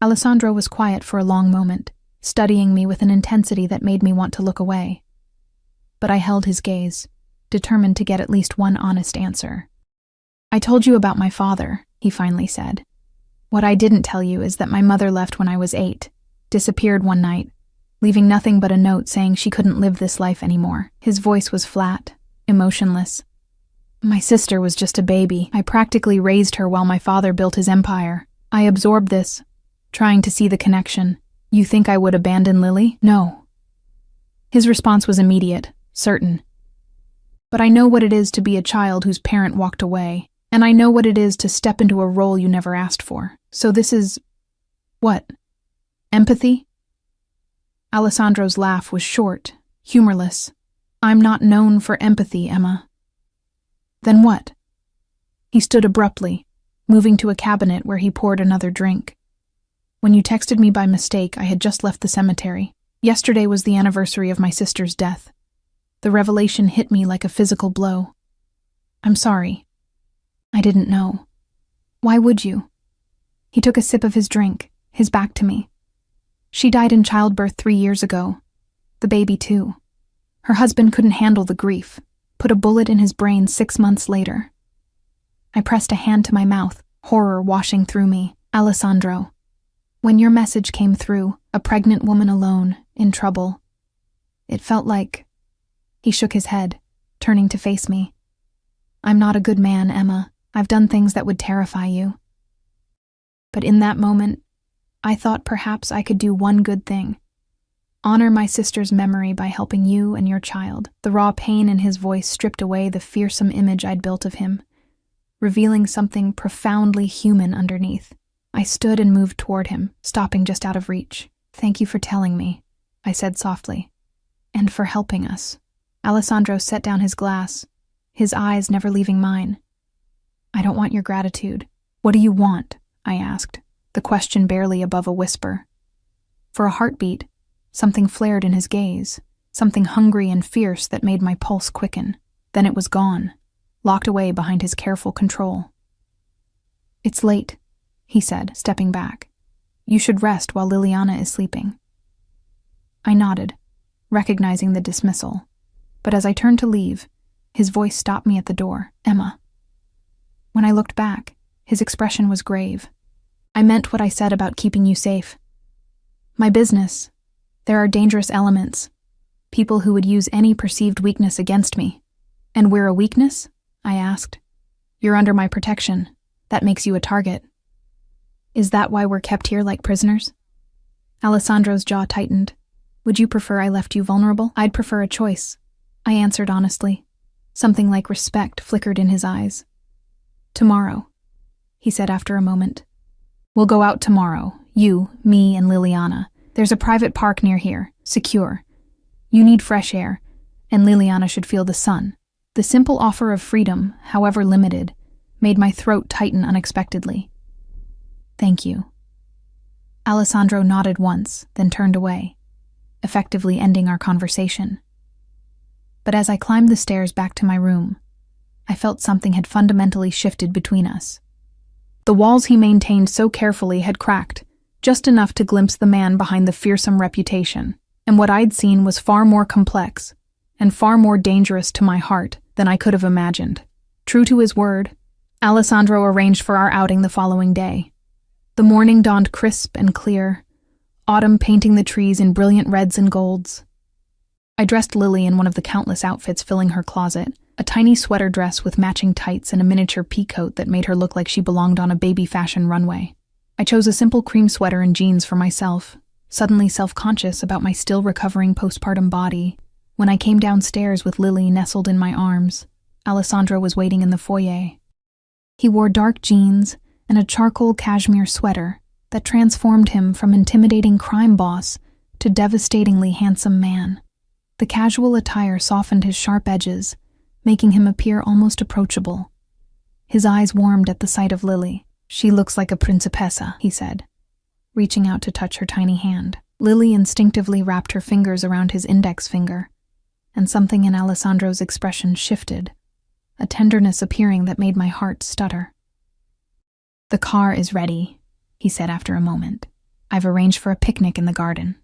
Speaker 1: Alessandro was quiet for a long moment, studying me with an intensity that made me want to look away. But I held his gaze, determined to get at least one honest answer. "I told you about my father," he finally said. "What I didn't tell you is that my mother left when I was 8, disappeared one night, leaving nothing but a note saying she couldn't live this life anymore." His voice was flat, emotionless. "My sister was just a baby. I practically raised her while my father built his empire. I absorbed this, trying to see the connection. You think I would abandon Lily? No." His response was immediate, certain. "But I know what it is to be a child whose parent walked away, and I know what it is to step into a role you never asked for. So this is... what? Empathy?" Alessandro's laugh was short, humorless. "I'm not known for empathy, Emma." "Then what?" He stood abruptly, moving to a cabinet where he poured another drink. "When you texted me by mistake, I had just left the cemetery. Yesterday was the anniversary of my sister's death. The revelation hit me like a physical blow. I'm sorry. I didn't know." "Why would you?" He took a sip of his drink, his back to me. "She died in childbirth 3 years ago. The baby too. Her husband couldn't handle the grief, put a bullet in his brain 6 months later." I pressed a hand to my mouth, horror washing through me. "Alessandro, when your message came through, a pregnant woman alone, in trouble, it felt like..." He shook his head, turning to face me. "I'm not a good man, Emma. I've done things that would terrify you. But in that moment, I thought perhaps I could do one good thing. Honor my sister's memory by helping you and your child." The raw pain in his voice stripped away the fearsome image I'd built of him, revealing something profoundly human underneath. I stood and moved toward him, stopping just out of reach. "Thank you for telling me," I said softly. "And for helping us." Alessandro set down his glass, his eyes never leaving mine. "I don't want your gratitude. What do you want?" I asked, the question barely above a whisper. For a heartbeat, something flared in his gaze, something hungry and fierce that made my pulse quicken. Then it was gone, locked away behind his careful control. "It's late," he said, stepping back. "You should rest while Liliana is sleeping." I nodded, recognizing the dismissal, but as I turned to leave, his voice stopped me at the door. "Emma." When I looked back, his expression was grave. "I meant what I said about keeping you safe. My business, there are dangerous elements, people who would use any perceived weakness against me. And we're a weakness?" I asked. "You're under my protection. That makes you a target. Is that why we're kept here like prisoners?" Alessandro's jaw tightened. "Would you prefer I left you vulnerable?" "I'd prefer a choice," I answered honestly. Something like respect flickered in his eyes. "Tomorrow," he said after a moment. "We'll go out tomorrow, you, me, and Liliana. There's a private park near here, secure. You need fresh air, and Liliana should feel the sun." The simple offer of freedom, however limited, made my throat tighten unexpectedly. "Thank you." Alessandro nodded once, then turned away, effectively ending our conversation. But as I climbed the stairs back to my room, I felt something had fundamentally shifted between us. The walls he maintained so carefully had cracked, just enough to glimpse the man behind the fearsome reputation, and what I'd seen was far more complex and far more dangerous to my heart than I could have imagined. True to his word, Alessandro arranged for our outing the following day. The morning dawned crisp and clear, autumn painting the trees in brilliant reds and golds. I dressed Lily in one of the countless outfits filling her closet, a tiny sweater dress with matching tights and a miniature peacoat that made her look like she belonged on a baby fashion runway. I chose a simple cream sweater and jeans for myself, suddenly self-conscious about my still recovering postpartum body. When I came downstairs with Lily nestled in my arms, Alessandro was waiting in the foyer. He wore dark jeans and a charcoal cashmere sweater that transformed him from intimidating crime boss to devastatingly handsome man. The casual attire softened his sharp edges, making him appear almost approachable. His eyes warmed at the sight of Lily. "She looks like a principessa," he said, reaching out to touch her tiny hand. Lily instinctively wrapped her fingers around his index finger, and something in Alessandro's expression shifted, a tenderness appearing that made my heart stutter. "The car is ready," he said after a moment. "I've arranged for a picnic in the garden."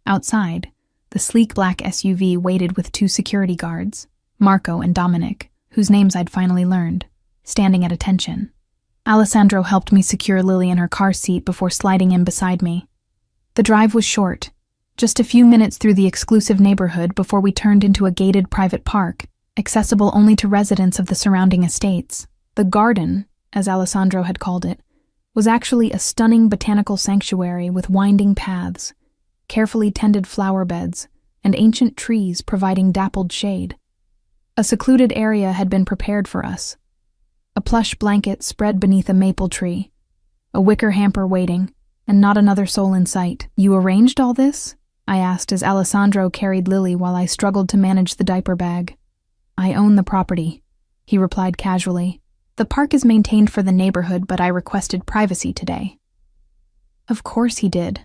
Speaker 1: Outside, the sleek black SUV waited with two security guards, Marco and Dominic, whose names I'd finally learned, standing at attention. Alessandro helped me secure Lily in her car seat before sliding in beside me. The drive was short, just a few minutes through the exclusive neighborhood before we turned into a gated private park, accessible only to residents of the surrounding estates. The garden, as Alessandro had called it, was actually a stunning botanical sanctuary with winding paths, carefully tended flower beds, and ancient trees providing dappled shade. A secluded area had been prepared for us. A plush blanket spread beneath a maple tree, a wicker hamper waiting, and not another soul in sight. "You arranged all this?" I asked as Alessandro carried Lily while I struggled to manage the diaper bag. "I own the property," he replied casually. "The park is maintained for the neighborhood, but I requested privacy today." Of course he did.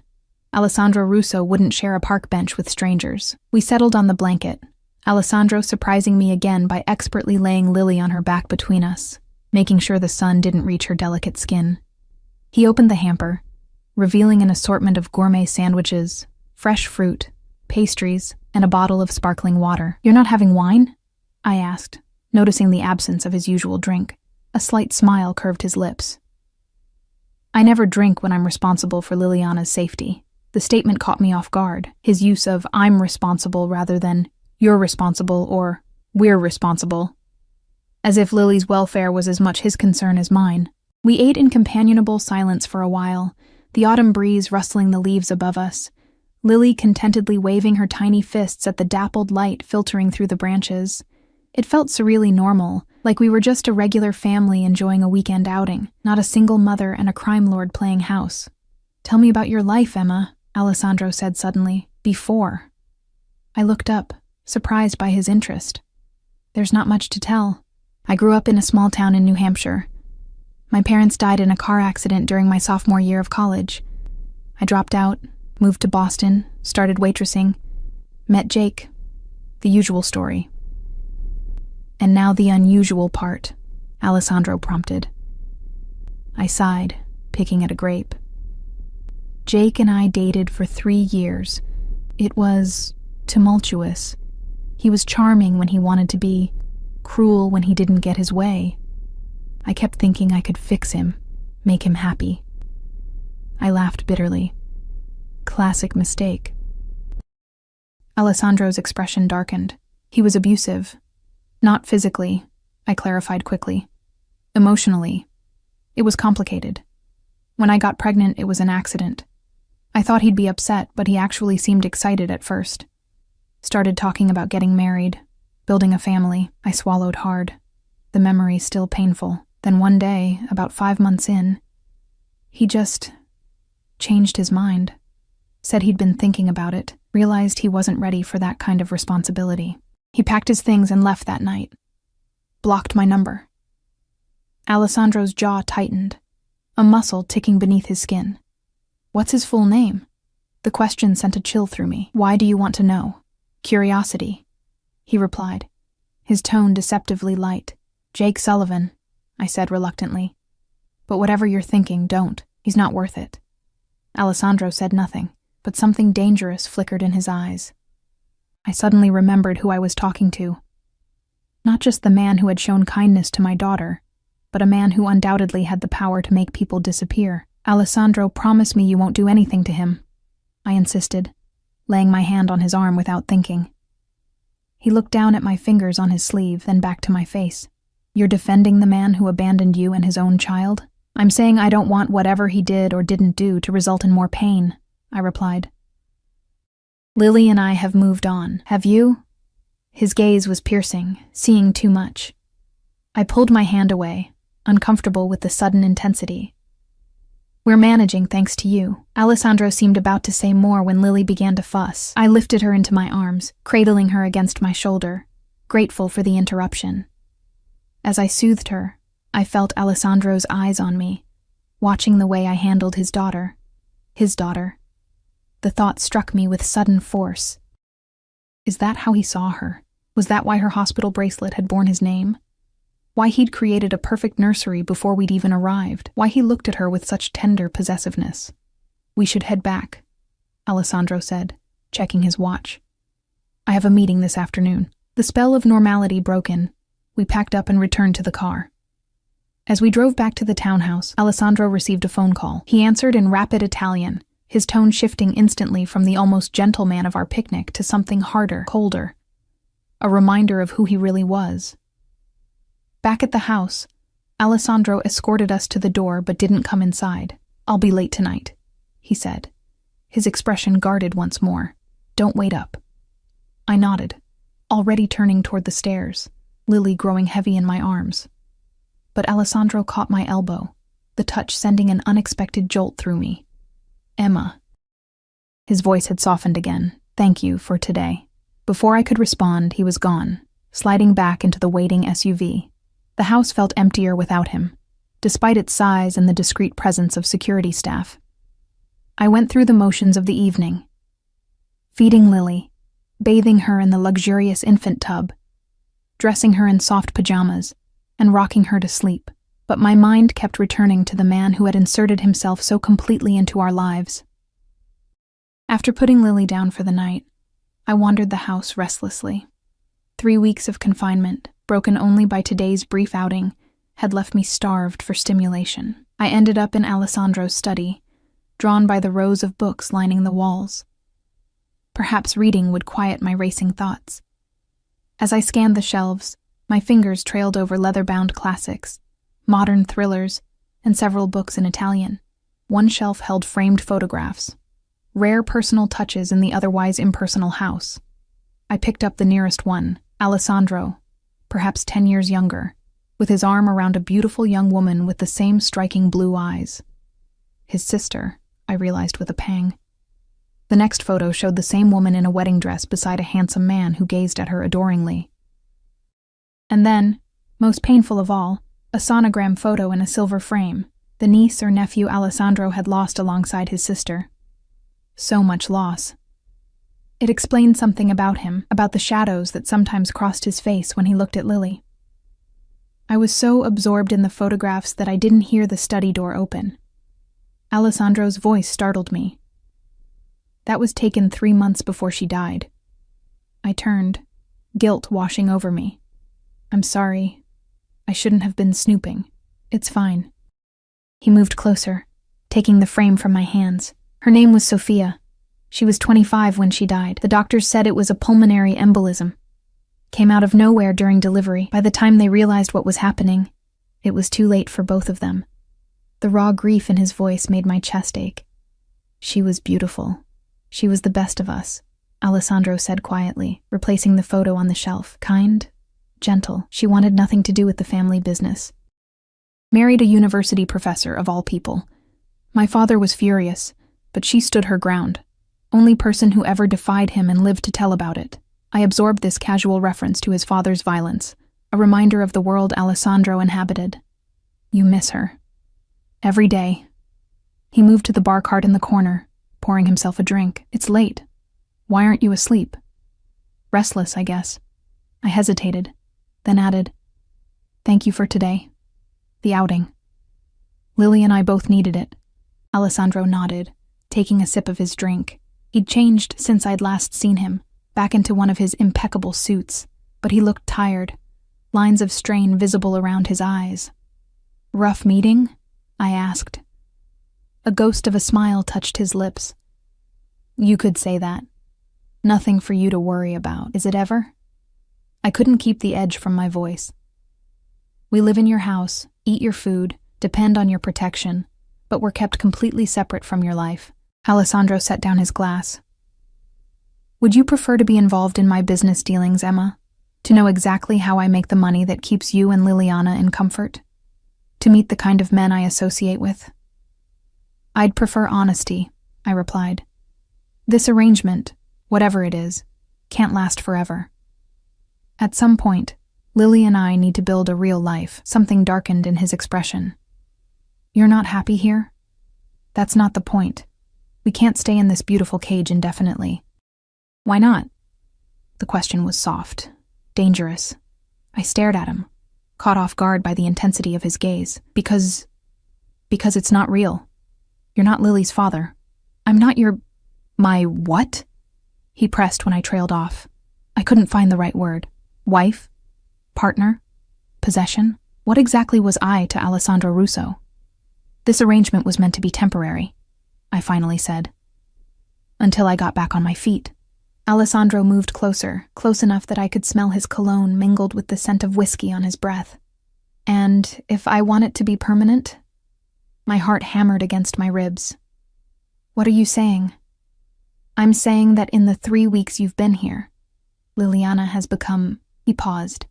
Speaker 1: Alessandro Russo wouldn't share a park bench with strangers. We settled on the blanket, Alessandro surprising me again by expertly laying Lily on her back between us, making sure the sun didn't reach her delicate skin. He opened the hamper, revealing an assortment of gourmet sandwiches, fresh fruit, pastries, and a bottle of sparkling water. "You're not having wine?" I asked, noticing the absence of his usual drink. A slight smile curved his lips. "I never drink when I'm responsible for Liliana's safety." The statement caught me off guard, his use of "I'm responsible" rather than "you're responsible" or "we're responsible," as if Lily's welfare was as much his concern as mine. We ate in companionable silence for a while, the autumn breeze rustling the leaves above us, Lily contentedly waving her tiny fists at the dappled light filtering through the branches. It felt surreally normal, like we were just a regular family enjoying a weekend outing, not a single mother and a crime lord playing house. "Tell me about your life, Emma," Alessandro said suddenly. "Before." I looked up, surprised by his interest. "There's not much to tell. I grew up in a small town in New Hampshire. My parents died in a car accident during my sophomore year of college. I dropped out, moved to Boston, started waitressing, met Jake. The usual story." "And now the unusual part," Alessandro prompted. I sighed, picking at a grape. "Jake and I dated for 3 years. It was tumultuous. He was charming when he wanted to be, cruel when he didn't get his way. I kept thinking I could fix him, make him happy." I laughed bitterly. Classic mistake. Alessandro's expression darkened. He was abusive. Not physically, I clarified quickly. Emotionally. It was complicated. When I got pregnant, it was an accident. I thought he'd be upset, but he actually seemed excited at first. Started talking about getting married, building a family. I swallowed hard. The memory still painful. Then one day, about 5 months in, he just changed his mind. Said he'd been thinking about it, realized he wasn't ready for that kind of responsibility. He packed his things and left that night. Blocked my number. Alessandro's jaw tightened, a muscle ticking beneath his skin. What's his full name? The question sent a chill through me. Why do you want to know? Curiosity, he replied, his tone deceptively light. Jake Sullivan, I said reluctantly. But whatever you're thinking, don't. He's not worth it. Alessandro said nothing, but something dangerous flickered in his eyes. I suddenly remembered who I was talking to. Not just the man who had shown kindness to my daughter, but a man who undoubtedly had the power to make people disappear. Alessandro, promise me you won't do anything to him, I insisted, laying my hand on his arm without thinking. He looked down at my fingers on his sleeve, then back to my face. You're defending the man who abandoned you and his own child? I'm saying I don't want whatever he did or didn't do to result in more pain, I replied. Lily and I have moved on. Have you? His gaze was piercing, seeing too much. I pulled my hand away, uncomfortable with the sudden intensity. We're managing thanks to you. Alessandro seemed about to say more when Lily began to fuss. I lifted her into my arms, cradling her against my shoulder, grateful for the interruption. As I soothed her, I felt Alessandro's eyes on me, watching the way I handled his daughter. His daughter. The thought struck me with sudden force. Is that how he saw her? Was that why her hospital bracelet had borne his name? Why he'd created a perfect nursery before we'd even arrived? Why he looked at her with such tender possessiveness? We should head back, Alessandro said, checking his watch. I have a meeting this afternoon. The spell of normality broken. We packed up and returned to the car. As we drove back to the townhouse, Alessandro received a phone call. He answered in rapid Italian, his tone shifting instantly from the almost gentle man of our picnic to something harder, colder. A reminder of who he really was. Back at the house, Alessandro escorted us to the door but didn't come inside. I'll be late tonight, he said, his expression guarded once more. Don't wait up. I nodded, already turning toward the stairs, Lily growing heavy in my arms. But Alessandro caught my elbow, the touch sending an unexpected jolt through me. Emma. His voice had softened again. Thank you for today. Before I could respond, he was gone, sliding back into the waiting SUV. The house felt emptier without him, despite its size and the discreet presence of security staff. I went through the motions of the evening. Feeding Lily, bathing her in the luxurious infant tub, dressing her in soft pajamas, and rocking her to sleep. But my mind kept returning to the man who had inserted himself so completely into our lives. After putting Lily down for the night, I wandered the house restlessly. 3 weeks of confinement, broken only by today's brief outing, had left me starved for stimulation. I ended up in Alessandro's study, drawn by the rows of books lining the walls. Perhaps reading would quiet my racing thoughts. As I scanned the shelves, my fingers trailed over leather-bound classics, modern thrillers, and several books in Italian. One shelf held framed photographs, rare personal touches in the otherwise impersonal house. I picked up the nearest one, Alessandro, perhaps 10 years younger, with his arm around a beautiful young woman with the same striking blue eyes. His sister, I realized with a pang. The next photo showed the same woman in a wedding dress beside a handsome man who gazed at her adoringly. And then, most painful of all, a sonogram photo in a silver frame, the niece or nephew Alessandro had lost alongside his sister. So much loss. It explained something about him, about the shadows that sometimes crossed his face when he looked at Lily. I was so absorbed in the photographs that I didn't hear the study door open. Alessandro's voice startled me. That was taken 3 months before she died. I turned, guilt washing over me. I'm sorry. I shouldn't have been snooping. It's fine. He moved closer, taking the frame from my hands. Her name was Sophia. She was 25 when she died. The doctors said it was a pulmonary embolism. Came out of nowhere during delivery. By the time they realized what was happening, it was too late for both of them. The raw grief in his voice made my chest ache. She was beautiful. She was the best of us, Alessandro said quietly, replacing the photo on the shelf. Kind, gentle. She wanted nothing to do with the family business. Married a university professor, of all people. My father was furious, but she stood her ground. Only person who ever defied him and lived to tell about it. I absorbed this casual reference to his father's violence, a reminder of the world Alessandro inhabited. You miss her. Every day. He moved to the bar cart in the corner, pouring himself a drink. It's late. Why aren't you asleep? Restless, I guess. I hesitated, then added, Thank you for today. The outing. Lily and I both needed it. Alessandro nodded, taking a sip of his drink. He'd changed since I'd last seen him, back into one of his impeccable suits, but he looked tired, lines of strain visible around his eyes. Rough meeting? I asked. A ghost of a smile touched his lips. You could say that. Nothing for you to worry about, is it ever? I couldn't keep the edge from my voice. We live in your house, eat your food, depend on your protection, but we're kept completely separate from your life. Alessandro set down his glass. Would you prefer to be involved in my business dealings, Emma? To know exactly how I make the money that keeps you and Liliana in comfort? To meet the kind of men I associate with? I'd prefer honesty, I replied. This arrangement, whatever it is, can't last forever. At some point, Lily and I need to build a real life. Something darkened in his expression. You're not happy here? That's not the point. We can't stay in this beautiful cage indefinitely. Why not? The question was soft, dangerous. I stared at him, caught off guard by the intensity of his gaze. Because it's not real. You're not Lily's father. I'm not my what? He pressed when I trailed off. I couldn't find the right word. Wife? Partner? Possession? What exactly was I to Alessandro Russo? This arrangement was meant to be temporary, I finally said. Until I got back on my feet. Alessandro moved closer, close enough that I could smell his cologne mingled with the scent of whiskey on his breath. And if I want it to be permanent? My heart hammered against my ribs. What are you saying? I'm saying that in the 3 weeks you've been here, Liliana has become, he paused,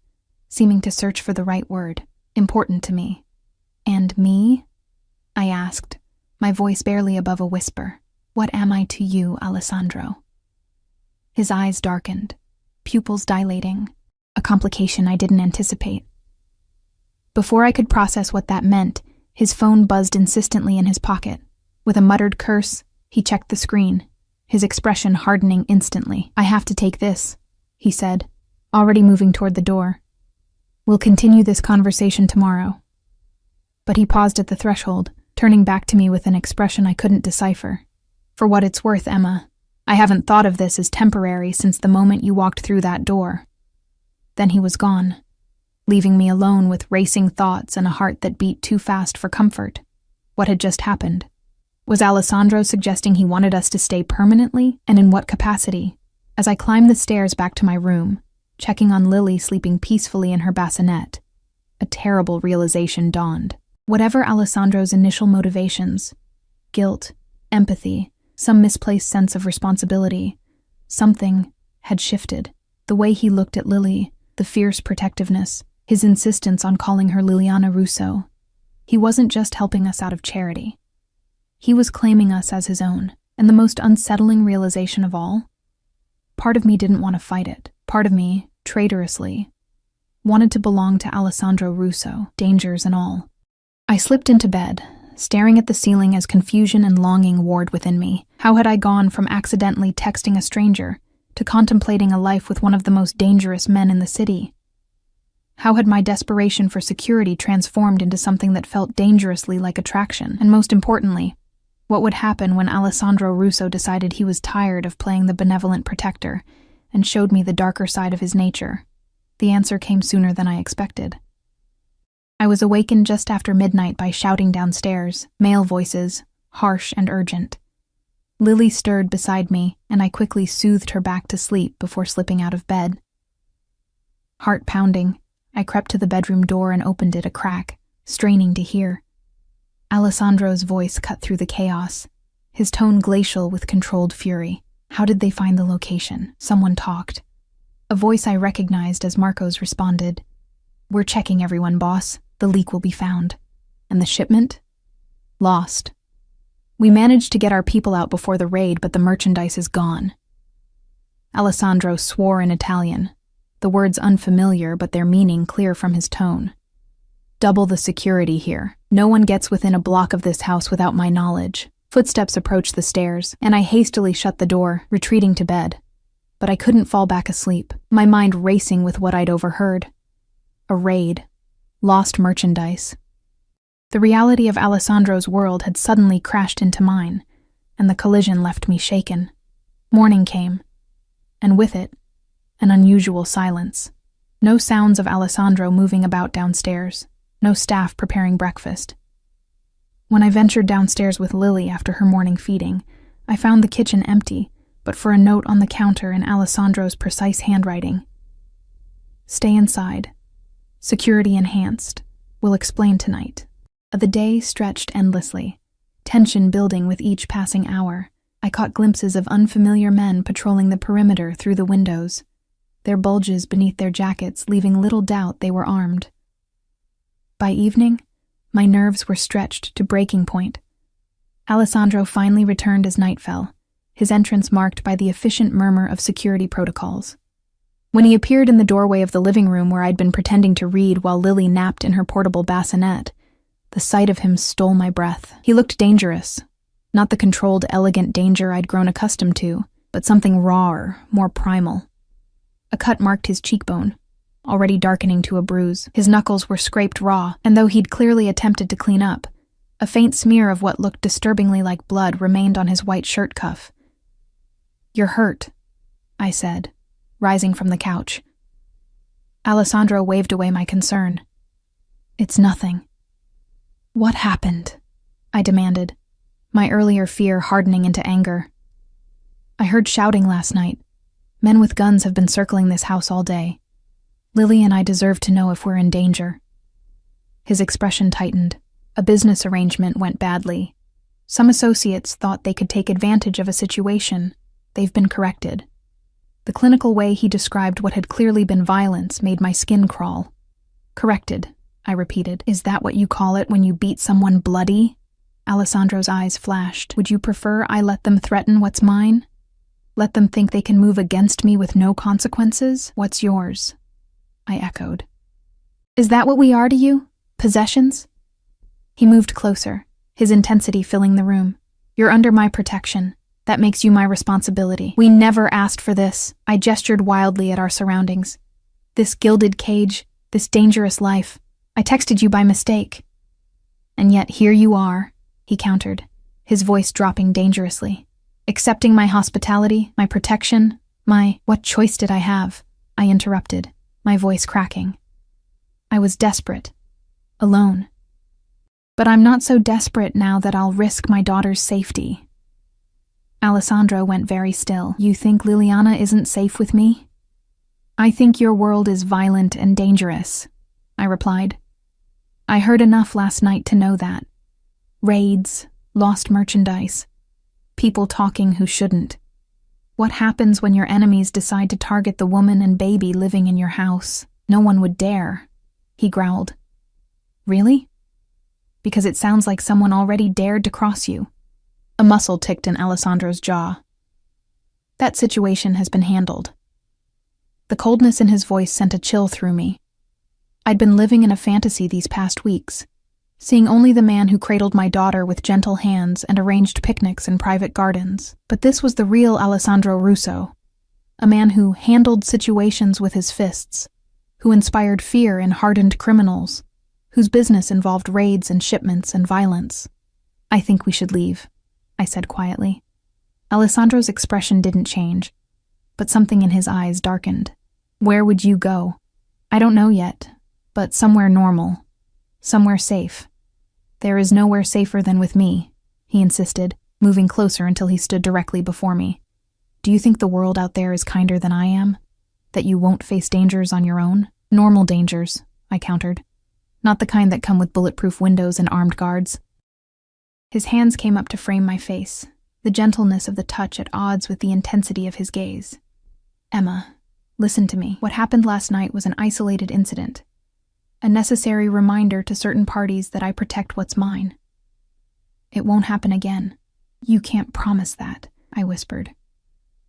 Speaker 1: seeming to search for the right word, important to me. And me? I asked, my voice barely above a whisper. What am I to you, Alessandro? His eyes darkened, pupils dilating, a complication I didn't anticipate. Before I could process what that meant, his phone buzzed insistently in his pocket. With a muttered curse, he checked the screen, his expression hardening instantly. I have to take this, he said, already moving toward the door. We'll continue this conversation tomorrow. But he paused at the threshold, turning back to me with an expression I couldn't decipher. For what it's worth, Emma, I haven't thought of this as temporary since the moment you walked through that door. Then he was gone, leaving me alone with racing thoughts and a heart that beat too fast for comfort. What had just happened? Was Alessandro suggesting he wanted us to stay permanently, and in what capacity? As I climbed the stairs back to my room, checking on Lily sleeping peacefully in her bassinet, a terrible realization dawned. Whatever Alessandro's initial motivations, guilt, empathy, some misplaced sense of responsibility, something had shifted. The way he looked at Lily, the fierce protectiveness, his insistence on calling her Liliana Russo. He wasn't just helping us out of charity. He was claiming us as his own, and the most unsettling realization of all, part of me didn't want to fight it. Part of me, traitorously, wanted to belong to Alessandro Russo, dangers and all. I slipped into bed, staring at the ceiling as confusion and longing warred within me. How had I gone from accidentally texting a stranger to contemplating a life with one of the most dangerous men in the city? How had my desperation for security transformed into something that felt dangerously like attraction? And most importantly, what would happen when Alessandro Russo decided he was tired of playing the benevolent protector and showed me the darker side of his nature? The answer came sooner than I expected. I was awakened just after midnight by shouting downstairs, male voices, harsh and urgent. Lily stirred beside me, and I quickly soothed her back to sleep before slipping out of bed. Heart pounding, I crept to the bedroom door and opened it a crack, straining to hear. Alessandro's voice cut through the chaos, his tone glacial with controlled fury. How did they find the location? Someone talked. A voice I recognized as Marco's responded. We're checking everyone, boss. The leak will be found. And the shipment? Lost. We managed to get our people out before the raid, but the merchandise is gone. Alessandro swore in Italian, the words unfamiliar but their meaning clear from his tone. Double the security here. No one gets within a block of this house without my knowledge. Footsteps approached the stairs, and I hastily shut the door, retreating to bed. But I couldn't fall back asleep, my mind racing with what I'd overheard. A raid. Lost merchandise. The reality of Alessandro's world had suddenly crashed into mine, and the collision left me shaken. Morning came, and with it, an unusual silence. No sounds of Alessandro moving about downstairs, no staff preparing breakfast. When I ventured downstairs with Lily after her morning feeding, I found the kitchen empty, but for a note on the counter in Alessandro's precise handwriting. Stay inside. Security enhanced. Will explain tonight. The day stretched endlessly, tension building with each passing hour. I caught glimpses of unfamiliar men patrolling the perimeter through the windows, their bulges beneath their jackets leaving little doubt they were armed. By evening, my nerves were stretched to breaking point. Alessandro finally returned as night fell, his entrance marked by the efficient murmur of security protocols. When he appeared in the doorway of the living room where I'd been pretending to read while Lily napped in her portable bassinet, the sight of him stole my breath. He looked dangerous. Not the controlled, elegant danger I'd grown accustomed to, but something rawer, more primal. A cut marked his cheekbone, already darkening to a bruise. His knuckles were scraped raw, and though he'd clearly attempted to clean up, a faint smear of what looked disturbingly like blood remained on his white shirt cuff. "You're hurt," I said, rising from the couch. Alessandro waved away my concern. "It's nothing." "What happened?" I demanded, my earlier fear hardening into anger. "I heard shouting last night. Men with guns have been circling this house all day. Lily and I deserve to know if we're in danger." His expression tightened. A business arrangement went badly. Some associates thought they could take advantage of a situation. They've been corrected. The clinical way he described what had clearly been violence made my skin crawl. "Corrected," I repeated. "Is that what you call it when you beat someone bloody?" Alessandro's eyes flashed. "Would you prefer I let them threaten what's mine? Let them think they can move against me with no consequences? What's yours?" I echoed. "Is that what we are to you? Possessions?" He moved closer, his intensity filling the room. "You're under my protection. That makes you my responsibility. We never asked for this." I gestured wildly at our surroundings. "This gilded cage, this dangerous life. I texted you by mistake." "And yet here you are," he countered, his voice dropping dangerously. "Accepting my hospitality, my protection, my—" "What choice did I have?" I interrupted, my voice cracking. I was desperate. Alone. But I'm not so desperate now that I'll risk my daughter's safety. Alessandro went very still. "You think Liliana isn't safe with me?" "I think your world is violent and dangerous," I replied. "I heard enough last night to know that. Raids, lost merchandise, people talking who shouldn't. What happens when your enemies decide to target the woman and baby living in your house? No one would dare," he growled. "Really? Because it sounds like someone already dared to cross you." A muscle ticked in Alessandro's jaw. "That situation has been handled." The coldness in his voice sent a chill through me. I'd been living in a fantasy these past weeks, seeing only the man who cradled my daughter with gentle hands and arranged picnics in private gardens. But this was the real Alessandro Russo, a man who handled situations with his fists, who inspired fear in hardened criminals, whose business involved raids and shipments and violence. "I think we should leave," I said quietly. Alessandro's expression didn't change, but something in his eyes darkened. "Where would you go?" "I don't know yet, but somewhere normal. Somewhere safe." "There is nowhere safer than with me," he insisted, moving closer until he stood directly before me. "Do you think the world out there is kinder than I am? That you won't face dangers on your own?" "Normal dangers," I countered. "Not the kind that come with bulletproof windows and armed guards." His hands came up to frame my face, the gentleness of the touch at odds with the intensity of his gaze. "Emma, listen to me. What happened last night was an isolated incident. A necessary reminder to certain parties that I protect what's mine. It won't happen again." "You can't promise that," I whispered.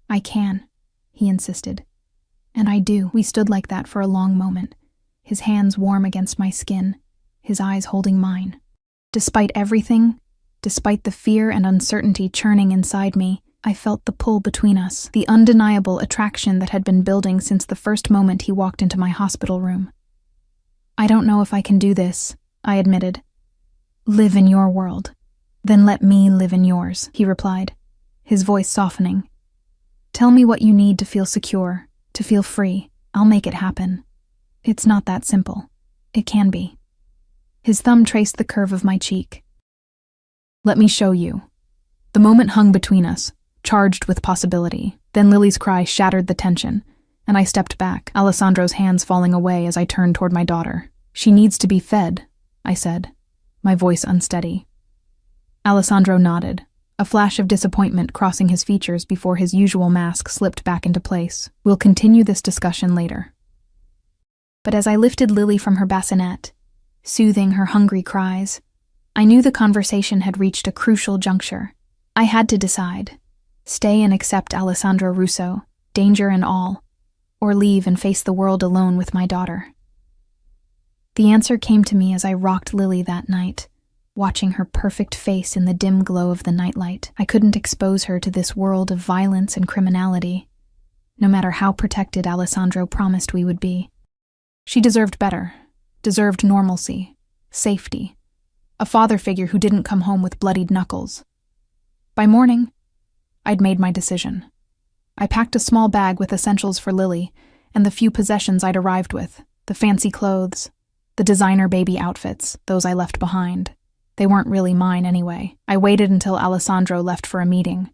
Speaker 1: "I can," he insisted. "And I do." We stood like that for a long moment, his hands warm against my skin, his eyes holding mine. Despite everything, despite the fear and uncertainty churning inside me, I felt the pull between us, the undeniable attraction that had been building since the first moment he walked into my hospital room. "I don't know if I can do this," I admitted. "Live in your world. Then let me live in yours," he replied, his voice softening. "Tell me what you need to feel secure, to feel free. I'll make it happen. It's not that simple. It can be." His thumb traced the curve of my cheek. "Let me show you." The moment hung between us, charged with possibility. Then Lily's cry shattered the tension, and I stepped back, Alessandro's hands falling away as I turned toward my daughter. "She needs to be fed," I said, my voice unsteady. Alessandro nodded, a flash of disappointment crossing his features before his usual mask slipped back into place. "We'll continue this discussion later." But as I lifted Lily from her bassinet, soothing her hungry cries, I knew the conversation had reached a crucial juncture. I had to decide: stay and accept Alessandro Russo, danger and all, or leave and face the world alone with my daughter. The answer came to me as I rocked Lily that night, watching her perfect face in the dim glow of the nightlight. I couldn't expose her to this world of violence and criminality, no matter how protected Alessandro promised we would be. She deserved better, deserved normalcy, safety, a father figure who didn't come home with bloodied knuckles. By morning, I'd made my decision. I packed a small bag with essentials for Lily and the few possessions I'd arrived with, the fancy clothes, the designer baby outfits, those I left behind. They weren't really mine anyway. I waited until Alessandro left for a meeting,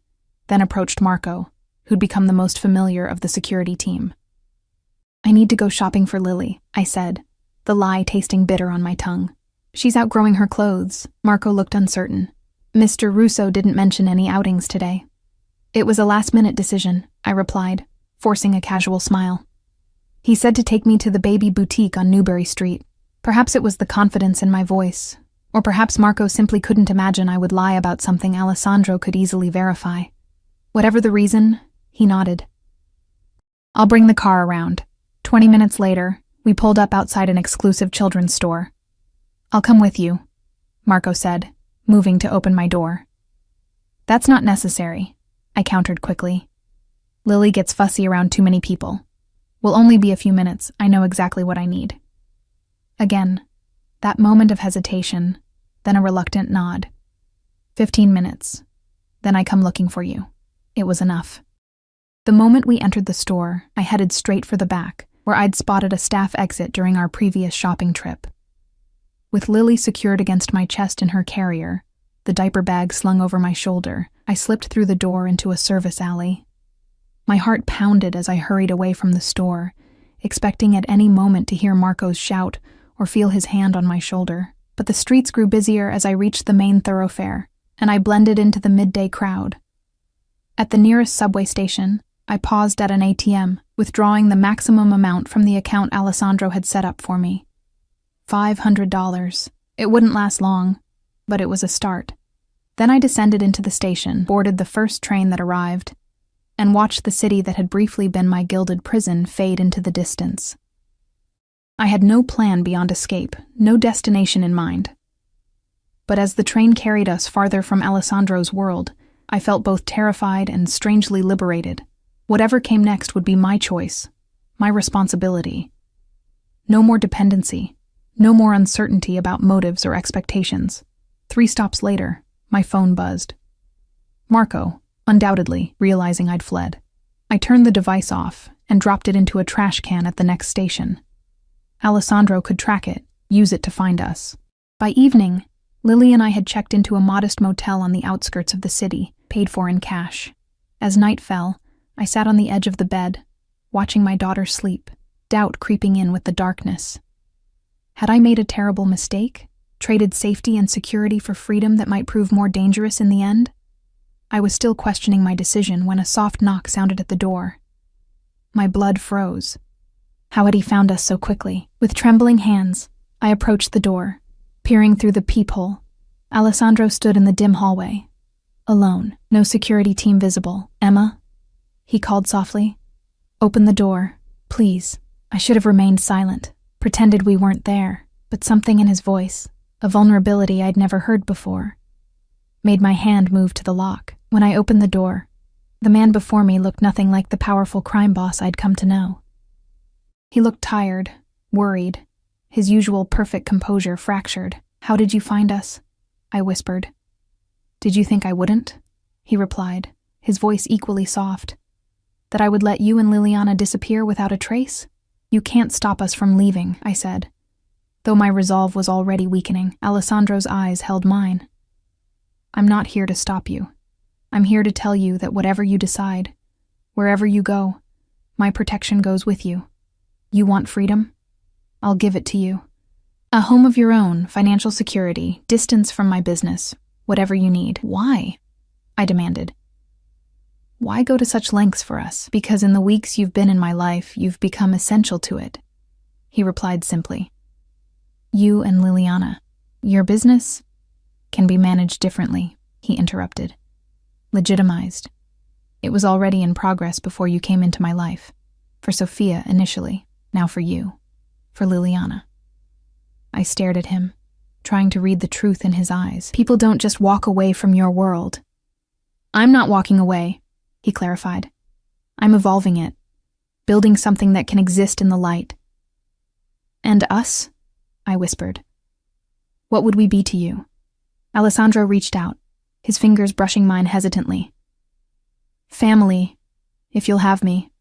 Speaker 1: then approached Marco, who'd become the most familiar of the security team. "I need to go shopping for Lily," I said, the lie tasting bitter on my tongue. "She's outgrowing her clothes." Marco looked uncertain. "Mr. Russo didn't mention any outings today." "It was a last-minute decision," I replied, forcing a casual smile. "He said to take me to the baby boutique on Newbury Street." Perhaps it was the confidence in my voice, or perhaps Marco simply couldn't imagine I would lie about something Alessandro could easily verify. Whatever the reason, he nodded. "I'll bring the car around." 20 minutes later, we pulled up outside an exclusive children's store. "I'll come with you," Marco said, moving to open my door. "That's not necessary," I countered quickly. "Lily gets fussy around too many people. Will only be a few minutes. I know exactly what I need." Again, that moment of hesitation, then a reluctant nod. 15 minutes. Then I come looking for you. It was enough. The moment we entered the store, I headed straight for the back, where I'd spotted a staff exit during our previous shopping trip. With Lily secured against my chest in her carrier, the diaper bag slung over my shoulder, I slipped through the door into a service alley. My heart pounded as I hurried away from the store, expecting at any moment to hear Marco's shout or feel his hand on my shoulder. But the streets grew busier as I reached the main thoroughfare, and I blended into the midday crowd. At the nearest subway station, I paused at an ATM, withdrawing the maximum amount from the account Alessandro had set up for me. $500. It wouldn't last long, but it was a start. Then I descended into the station, boarded the first train that arrived, and watched the city that had briefly been my gilded prison fade into the distance. I had no plan beyond escape, no destination in mind. But as the train carried us farther from Alessandro's world, I felt both terrified and strangely liberated. Whatever came next would be my choice, my responsibility. No more dependency, no more uncertainty about motives or expectations. 3 stops later, my phone buzzed. Marco, undoubtedly, realizing I'd fled. I turned the device off and dropped it into a trash can at the next station. Alessandro could track it, use it to find us. By evening, Lily and I had checked into a modest motel on the outskirts of the city, paid for in cash. As night fell, I sat on the edge of the bed, watching my daughter sleep, doubt creeping in with the darkness. Had I made a terrible mistake? Traded safety and security for freedom that might prove more dangerous in the end? I was still questioning my decision when a soft knock sounded at the door. My blood froze. How had he found us so quickly? With trembling hands, I approached the door, peering through the peephole. Alessandro stood in the dim hallway, alone, no security team visible. "Emma?" he called softly. "Open the door, please." I should have remained silent, pretended we weren't there, but something in his voice, a vulnerability I'd never heard before. Made my hand move to the lock. When I opened the door, the man before me looked nothing like the powerful crime boss I'd come to know. He looked tired, worried, his usual perfect composure fractured. "How did you find us?" I whispered. "Did you think I wouldn't?" he replied, his voice equally soft. "That I would let you and Liliana disappear without a trace? You can't stop us from leaving," I said. Though my resolve was already weakening, Alessandro's eyes held mine. "I'm not here to stop you. I'm here to tell you that whatever you decide, wherever you go, my protection goes with you. You want freedom? I'll give it to you. A home of your own, financial security, distance from my business, whatever you need." "Why?" I demanded. "Why go to such lengths for us?" "Because in the weeks you've been in my life, you've become essential to it," he replied simply. "You and Liliana. Your business can be managed differently," he interrupted. "Legitimized. It was already in progress before you came into my life. For Sophia initially, now for you. For Liliana." I stared at him, trying to read the truth in his eyes. "People don't just walk away from your world." "I'm not walking away," he clarified. "I'm evolving it, building something that can exist in the light." "And us?" I whispered. "What would we be to you?" Alessandro reached out, his fingers brushing mine hesitantly. "Family, if you'll have me.